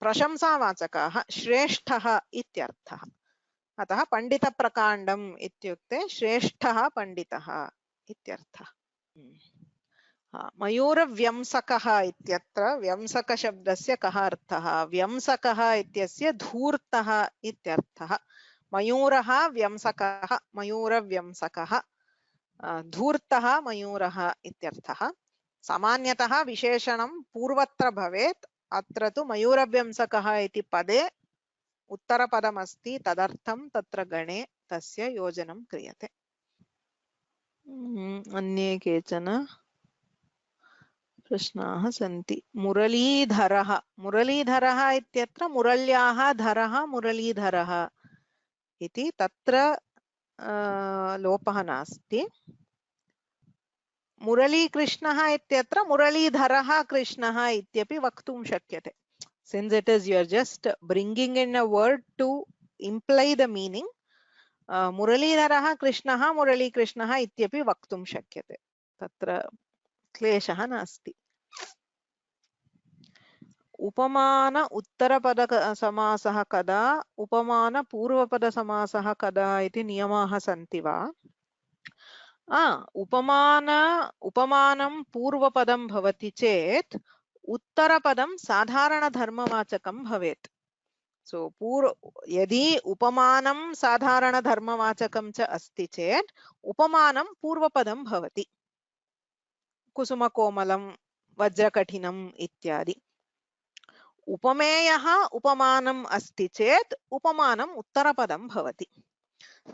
प्रशंसावाचकाः श्रेष्ठः इत्यर्थः अतः पंडितप्रकाण्डम् इत्युक्ते श्रेष्ठः पंडितः इत्यर्थः मयूरव्यंसकः इत्यत्र व्यंसक शब्दस्य कः अर्थः व्यंसकः इत्यस्य धूर्तः इत्यर्थः मयूरः व्यंसकः मयूरव्यंसकः धूर्तः मयूरः इत्यर्थः सामान्यतः विशेषणं पूर्वत्र भवेत् अत्र तु मयूरव्यंसकः इति पदे उत्तरपदमस्ति तदर्थं तत्र गणे तस्य योजनं क्रियते अन्ये केचन प्रश्नाः सन्ति मुरलीधरः मुरलीधरः इत्यत्र मुरल्याः धरः मुरलीधरः इति तत्र लोपः नास्ति मुरलीकृष्णः इत्यत्र मुरलीधरः कृष्णः इत्यपि वक्तुं शक्यते since it is you are just bringing in a word to imply the meaning मुरलीधरः कृष्णः मुरलीकृष्णः इत्यपि वक्तुं शक्यते तत्र क्लेशः नास्ति उपमान उत्तरपद समासः कदा उपमान पूर्वपद समासः कदा इति नियमाः सन्ति वा उपमानं पूर्वपदं भवति चेत् उत्तरपदं साधारण धर्मवाचकं भवेत् So यदि उपमानं साधारणधर्मवाचकं च अस्ति चेत् उपमानं पूर्वपदं भवति। कुसुमकोमलं वज्रकठिनम् इत्यादि। उपमेयः उपमानम् अस्ति चेत् उपमानम् उत्तरपदं भवति।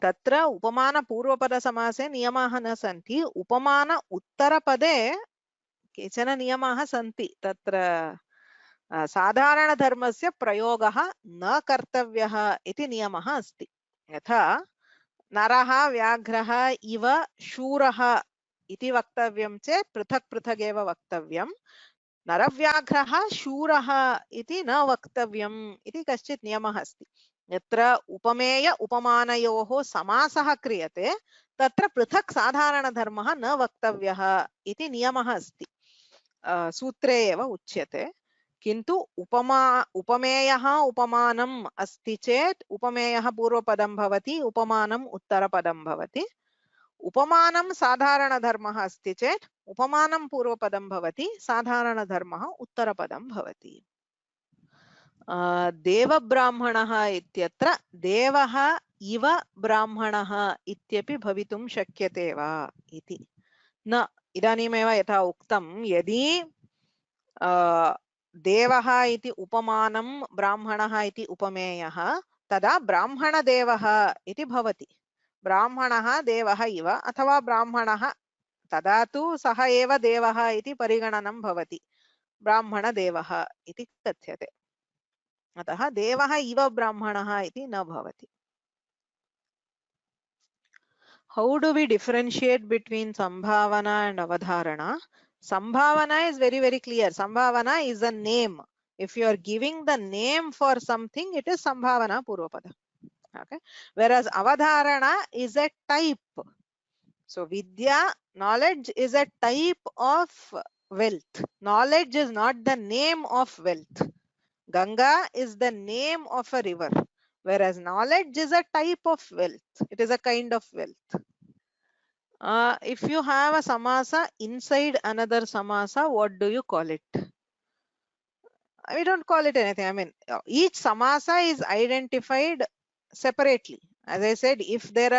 तत्र उपमानपूर्वपदसमासे नियमाः न सन्ति। उपमान उत्तरपदे केचन नियमाः सन्ति। तत्र साधारणधर्मस्य प्रयोगः न कर्तव्यः इति नियमः अस्ति। यथा नरः व्याघ्रः इव शूरः इति वक्तव्यं चेत् पृथक् पृथक् एव वक्तव्यं। नरव्याघ्रः शूरः इति न वक्तव्यम् इति कश्चित् नियमः अस्ति। यत्र उपमेय उपमानयोः समासः क्रियते तत्र पृथक् साधारणधर्मः न वक्तव्यः इति नियमः अस्ति। सूत्रे एव उच्यते। किन्तु उपमेयः उपमानम् अस्ति चेत् उपमेयः पूर्वपदं भवति, उपमानम् उत्तरपदं भवति। उपमानं साधारणधर्मः अस्ति चेत् उपमानं पूर्वपदं भवति, साधारणधर्मः उत्तरपदं भवति। देवब्राह्मणः इत्यत्र देवः इव ब्राह्मणः इत्यपि भवितुं शक्यते वा इति न। इदानीमेव यथा उक्तं, यदि देवः इति उपमानं ब्राह्मणः इति उपमेयः तदा ब्राह्मणदेवः इति भवति। ब्राह्मणः देवः इव अथवा ब्राह्मणः तदा तु सः एव देवः इति परिगणनं भवति। ब्राह्मणदेवः इति कथ्यते। अतः देवः इव ब्राह्मणः इति न भवति। How do we differentiate between Sambhavana and Avadharana? Sambhavana is very, very clear. Sambhavana is a name. If you are giving the name for something, it is Sambhavana Purvapada. Okay. Whereas Avadharana is a type. So Vidya, knowledge, is a type of wealth. Knowledge is not the name of wealth. Ganga is the name of a river. Whereas knowledge is a type of wealth. It is a kind of wealth. If you have a samasa inside another samasa, what do you call it? We don't call it anything. I mean, each samasa is identified separately. As I said, if there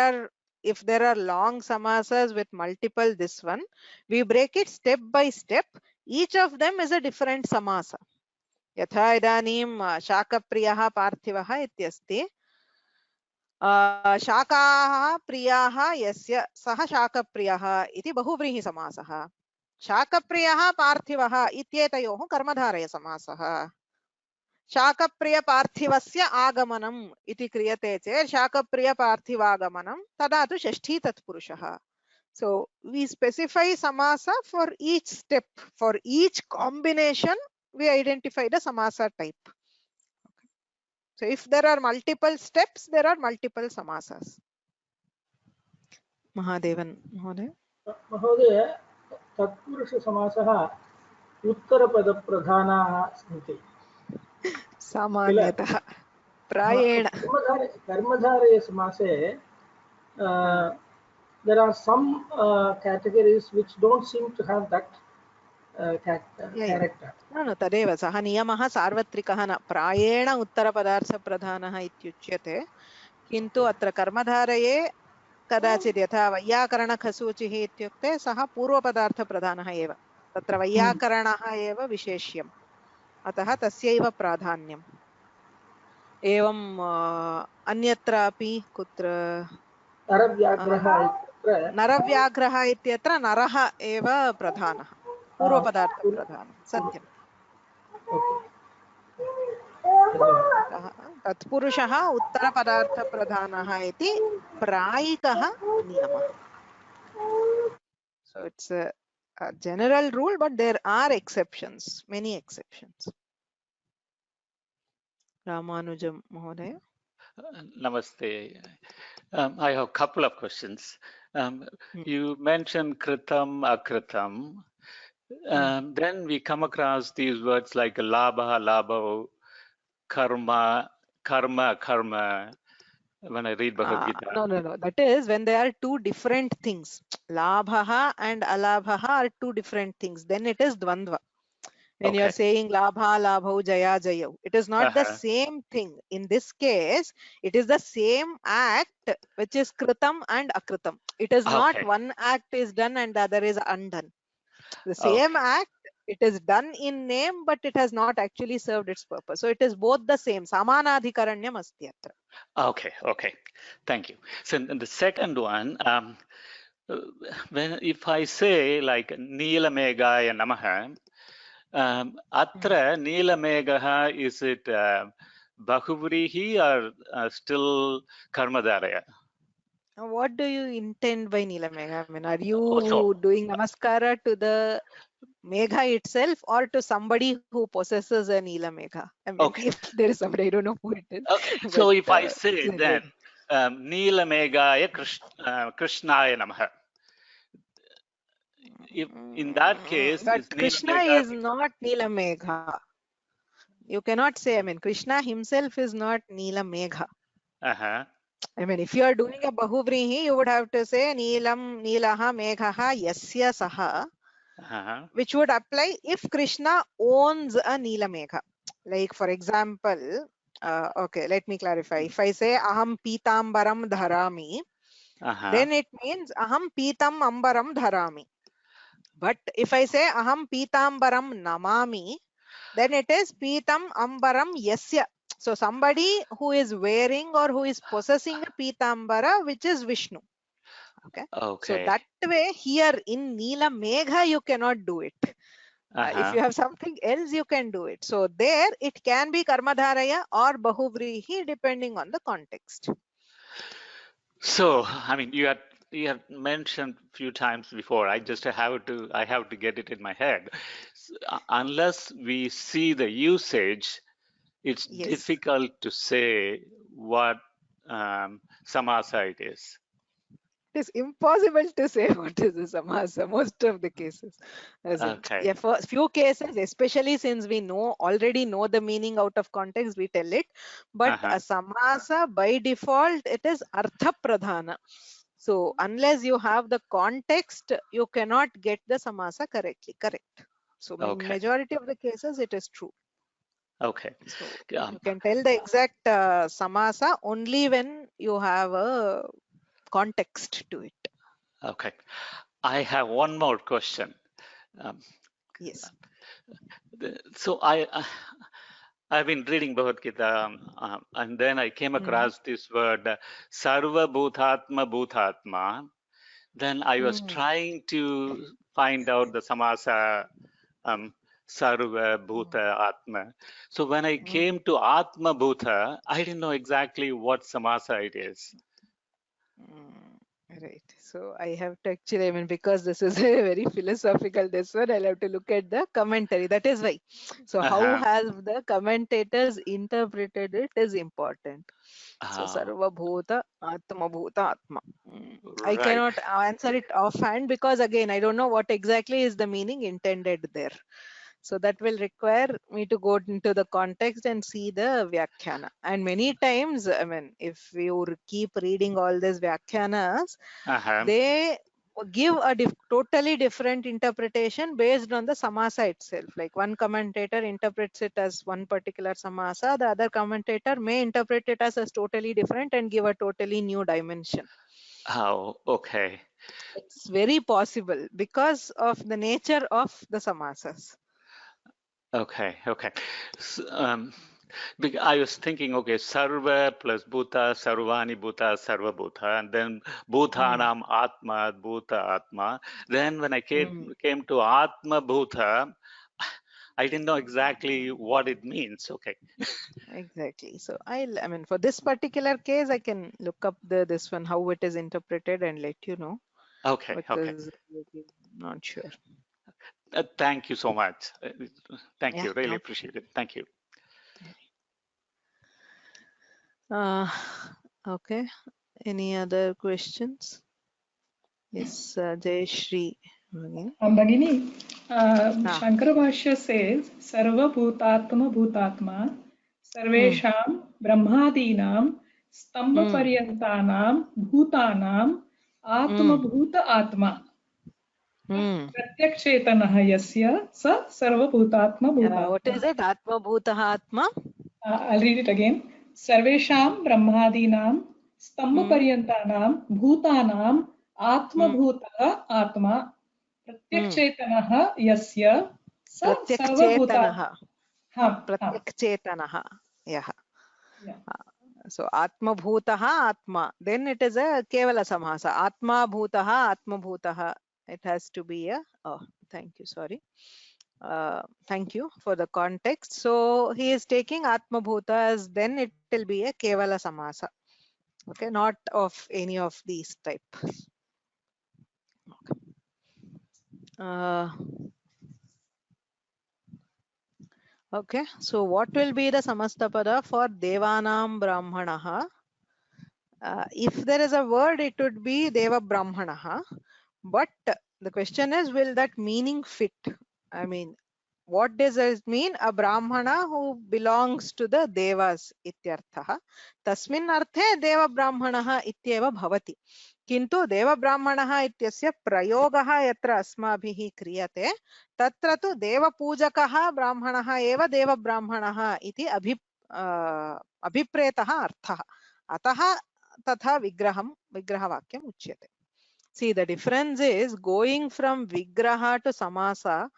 are long samasas with multiple this one, we break it step by step. Each of them is a different samasa. यथा इदानीं शाकप्रियः पार्थिवः इत्यस्ति। शाकाः प्रियाः यस्य सः शाकप्रियः इति बहुव्रीहि समासः। शाकप्रियः पार्थिवः इत्येतयोः कर्मधारयसमासः। शाकप्रियपार्थिवस्य आगमनम् इति क्रियते चेत् शाकप्रियपार्थिवागमनं तदा तु षष्ठी तत्पुरुषः। So we specify samasa for each step, for each combination we identify the samasa type. Okay. So if there are multiple steps, there are multiple samasas. Mahadevan Mahoday. Mahoday, tatpurusha samasah uttarapada pradhanaah santi. Samanyatah prayena. Karmadharaya samase there are some categories which don't seem to have that character. No, तदेव सः नियमः सार्वत्रिकः न। प्रायेण उत्तरपदार्थप्रधानः इत्युच्यते। किन्तु अत्र कर्मधारये कदाचित् यथा वैयाकरणखसूचिः इत्युक्ते सः पूर्वपदार्थप्रधानः एव। तत्र वैयाकरणः एव विशेष्यम्। अतः तस्यैव प्राधान्यम्। एवं अन्यत्रापि कुत्र नरव्याघ्रः इत्यत्र नरः एव प्रधानः, पूर्वपदार्थप्रधानः। सत्यम्। तत्पुरुषः उत्तरपदार्थप्रधानः इति प्रायिकः नियमः। So it's a general rule, but there are exceptions, many exceptions. Ramanujam Mahodaya. Namaste. I have a couple of questions. You mentioned kritam, akritam. Then we come across these words like labha, labho, karma, karma, karma. When I read Bhagavad Gita. No. That is when they are two different things. Labha and alabha are two different things. Then it is dvandva. When you're saying labha, labhau, jaya, jayau, it is not the same thing. In this case, it is the same act which is kritam and akritam. It is not one act is done and the other is undone. The same act, it is done in name, but it has not actually served its purpose. So it is both the same. Samanadhikaranyam asti atra. Okay, okay. Thank you. So the second one, if I say like Neelamegaya Namaha, Atra Neelamegaha, is it Bahuvrihi or still Karmadharaya? What do you intend by Neelamegha? I mean, are you doing namaskara to the Megha itself or to somebody who possesses a Neelamegha? I mean, if there is somebody, I don't know who it is. Okay. So if I say then Neelamegaya Krishnaya Namaha, if in that case, but Krishna is not Neelamegha. You cannot say, I mean, Krishna himself is not Neelamegha. I mean, if you are doing a Bahuvrihi, you would have to say Neelam, Neelaha, Meghaha, Yasya Saha, which would apply if Krishna owns a Neelamegha. Like, for example, okay, let me clarify. If I say Aham Pitambaram Dharami, then it means Aham Pitam Ambaram Dharami. But if I say Aham Pitambaram Namami, then it is Pitam Ambaram Yasya. So somebody who is wearing or who is possessing a Pitambara, which is Vishnu. Okay. So that way here in Neelamegha you cannot do it. If you have something else, you can do it. So there it can be Karmadharaya or Bahuvrihi depending on the context. So I mean, you have mentioned a few times before. I have to get it in my head. So, unless we see the usage, it's difficult to say what samasa it is. It is impossible to say what is a samasa most of the cases. For few cases, especially since we already know the meaning out of context, we tell it. But a samasa by default, it is artha pradhana. So unless you have the context, you cannot get the samasa correctly. Correct. So in majority of the cases, it is true. Okay. So you can tell the exact samasa only when you have a context to it. Okay. I have one more question. Yes. So I've been reading Bhagavad Gita, and then I came across this word Sarva Bhutatma Bhutatma. Then I was trying to find out the samasa Sarva Bhuta Atma. So when I came to Atma Bhuta, I didn't know exactly what samasa it is. Right. So I have to actually, I mean, because this is a very philosophical one, I'll have to look at the commentary. That is why. So how have the commentators interpreted it is important. So Sarva Bhuta, Atma Bhuta, Atma. I cannot answer it offhand because again, I don't know what exactly is the meaning intended there. So that will require me to go into the context and see the Vyakhyana. And many times, I mean, if you keep reading all these Vyakhyanas, they give a totally different interpretation based on the samasa itself. Like one commentator interprets it as one particular samasa, the other commentator may interpret it as totally different and give a totally new dimension. Oh, okay. It's very possible because of the nature of the samasas. Okay. So, I was thinking, okay, Sarva plus Bhuta, Sarvani Bhuta, Sarva Bhuta, and then Bhutanam Atma, Bhuta Atma. Then when I came to Atma Bhuta, I didn't know exactly what it means. Okay. Exactly. So I mean, for this particular case, I can look up this one, how it is interpreted and let you know. Okay. Because not sure. Thank you so much. Thank you. Really appreciate it. Thank you. Okay. Any other questions? Yes, Jayashree. Bhagini, Shankara Bhashya says, Sarva Bhutatma Bhutatma, Sarvesham Brahmadinam, Stamba Paryantanam, Bhutanam, Atma Bhuta Atma. प्रत्यक्चेतनः यस्य स सर्वभूतात्मा भूतात्मा. What is it? Atma bhutah atma. I'll read it again. सर्वेषां ब्रह्मादीनां स्तम्भपर्यन्तानां भूतानां आत्मभूतः आत्मा प्रत्यक्चेतनः यस्य स सर्वभूतात्मा. Pratyakchetanah. Yeah. So Atma bhutah atma. Then it is a kevala samasa. Atma bhutah atma bhutah. It has to be a. Oh, thank you. Sorry. Thank you for the context. So he is taking Atma bhuta as then it will be a kevala samasa. Okay, not of any of these type. Okay. Okay, so what will be the samastapada for Devanam Brahmanaha? If there is a word, it would be Deva Brahmanaha. But the question is, will that meaning fit? I mean, what does it mean? A Brahmana who belongs to the Devas ityarthaha. Tasmin arthe Deva Brahmanaha ityeva bhavati. किन्तु देवब्राह्मणः इत्यस्य प्रयोगः यत्र अस्माभिः क्रियते तत्र तु देवपूजकः ब्राह्मणः एव देवब्राह्मणः इति अभिप्रेतः अर्थः अतः तथा विग्रहवाक्यम् उच्यते. See, the difference is going from vigraha to samasa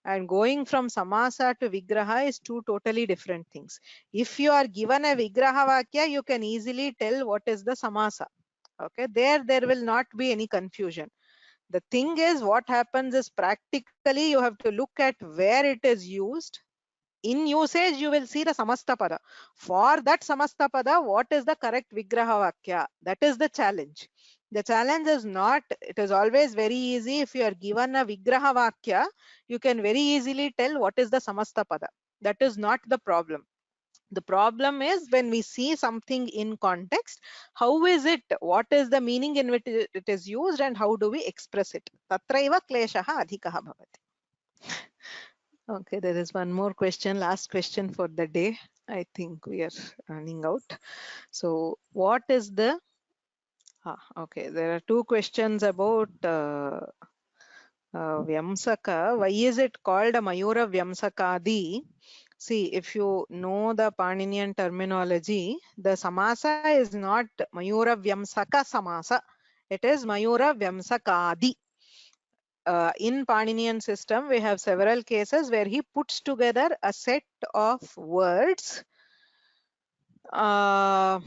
and going from samasa to vigraha is two totally different things. If you are given a vigraha vakya, you can easily tell what is the samasa. Okay, there will not be any confusion. The thing is, what happens is practically you have to look at where it is used. In usage, you will see the samastapada. For that samastapada, what is the correct vigraha vakya? That is the challenge. The challenge is not, it is always very easy. If you are given a vigraha vakya, you can very easily tell what is the samastapada. That is not the problem. The problem is when we see something in context, how is it, what is the meaning in which it is used and how do we express it? Tatraiva kleshaha adhikaha bhavati. Okay, there is one more question, last question for the day. I think we are running out. So what is the, okay, there are two questions about Vyamsaka. Why is it called a Mayura Vyamsakadi? See, if you know the Paninian terminology, the samasa is not Mayura Vyamsaka samasa. It is Mayura Vyamsakadi. In Paninian system, we have several cases where he puts together a set of words as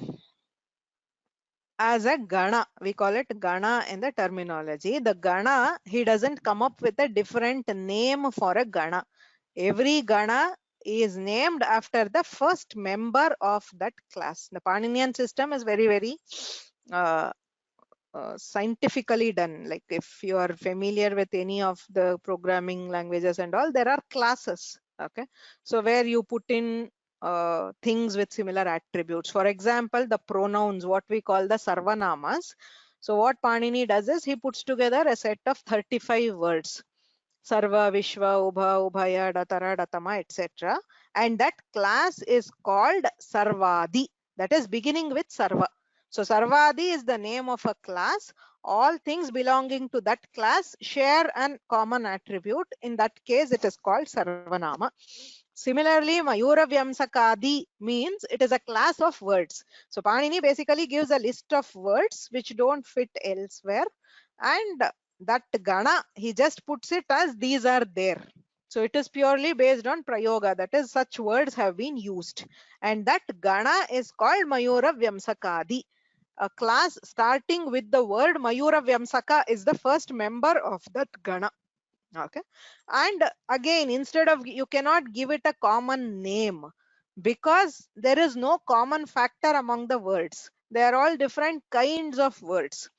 a gana. We call it gana in the terminology. The gana, he doesn't come up with a different name for a gana. Every gana is named after the first member of that class. The Paninian system is very, very scientifically done. Like if you are familiar with any of the programming languages and all, there are classes. Okay, so where you put in things with similar attributes. For example, the pronouns, what we call the sarvanamas. So what Panini does is he puts together a set of 35 words. Sarva, Vishwa, Ubha, Ubhaya, Datara, Datama, etc. And that class is called Sarvadi. That is beginning with Sarva. So Sarvadi is the name of a class. All things belonging to that class share a common attribute. In that case, it is called Sarvanama. Similarly, Mayura Vyamsakadi means it is a class of words. So Panini basically gives a list of words which don't fit elsewhere. And that gana, he just puts it as these are there. So it is purely based on prayoga, that is such words have been used. And that gana is called Mayura Vyamsakadi. A class starting with the word Mayura Vyamsaka is the first member of that gana. Okay. And again, instead of, you cannot give it a common name because there is no common factor among the words. They are all different kinds of words.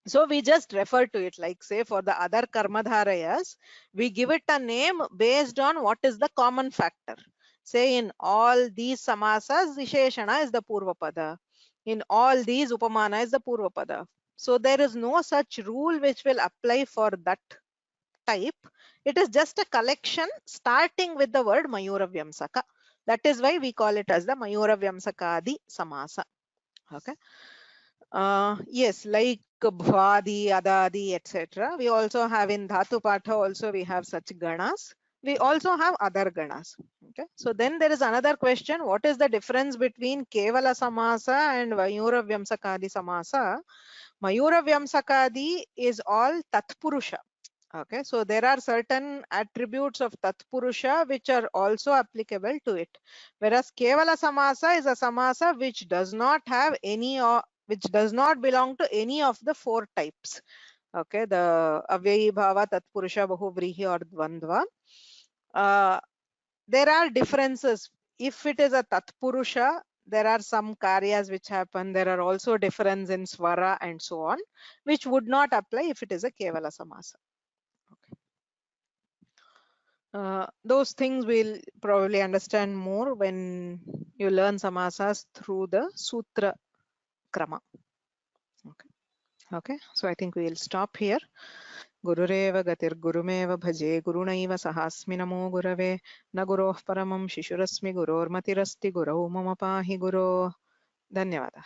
So we just refer to it, like say for the other karmadharayas, we give it a name based on what is the common factor. Say in all these samasas, Visheshana is the Purvapada. In all these Upamana is the Purvapada. So there is no such rule which will apply for that type. It is just a collection starting with the word Mayura Vyamsaka. That is why we call it as the Mayura Vyamsakadi Samasa. Okay. Yes, like bhvadi, adadi, etc. We also have in Dhatu Patha also we have such ganas. We also have other ganas. Okay. So then there is another question. What is the difference between Kevala Samasa and Mayura Vyamsakadi Samasa? Mayura Vyamsakadi is all Tatpurusha. Okay, so there are certain attributes of Tatpurusha which are also applicable to it. Whereas Kevala Samasa is a Samasa which does not have any or which does not belong to any of the four types. Okay, the Avyayi Bhava, Tatpurusha, Bahuvrihi or Dvandva. There are differences. If it is a Tatpurusha, there are some karyas which happen. There are also difference in Swara and so on, which would not apply if it is a Kevala Samasa. Those things we'll probably understand more when you learn samasas through the sutra krama. Okay, so I think we'll stop here. Gurureva gatir gurumeva bhaje gurunaiva sahasmi namo gurave na guroh paramam shishurasmi guror matirasti gurau mama pahi guro. Dhanyavadah.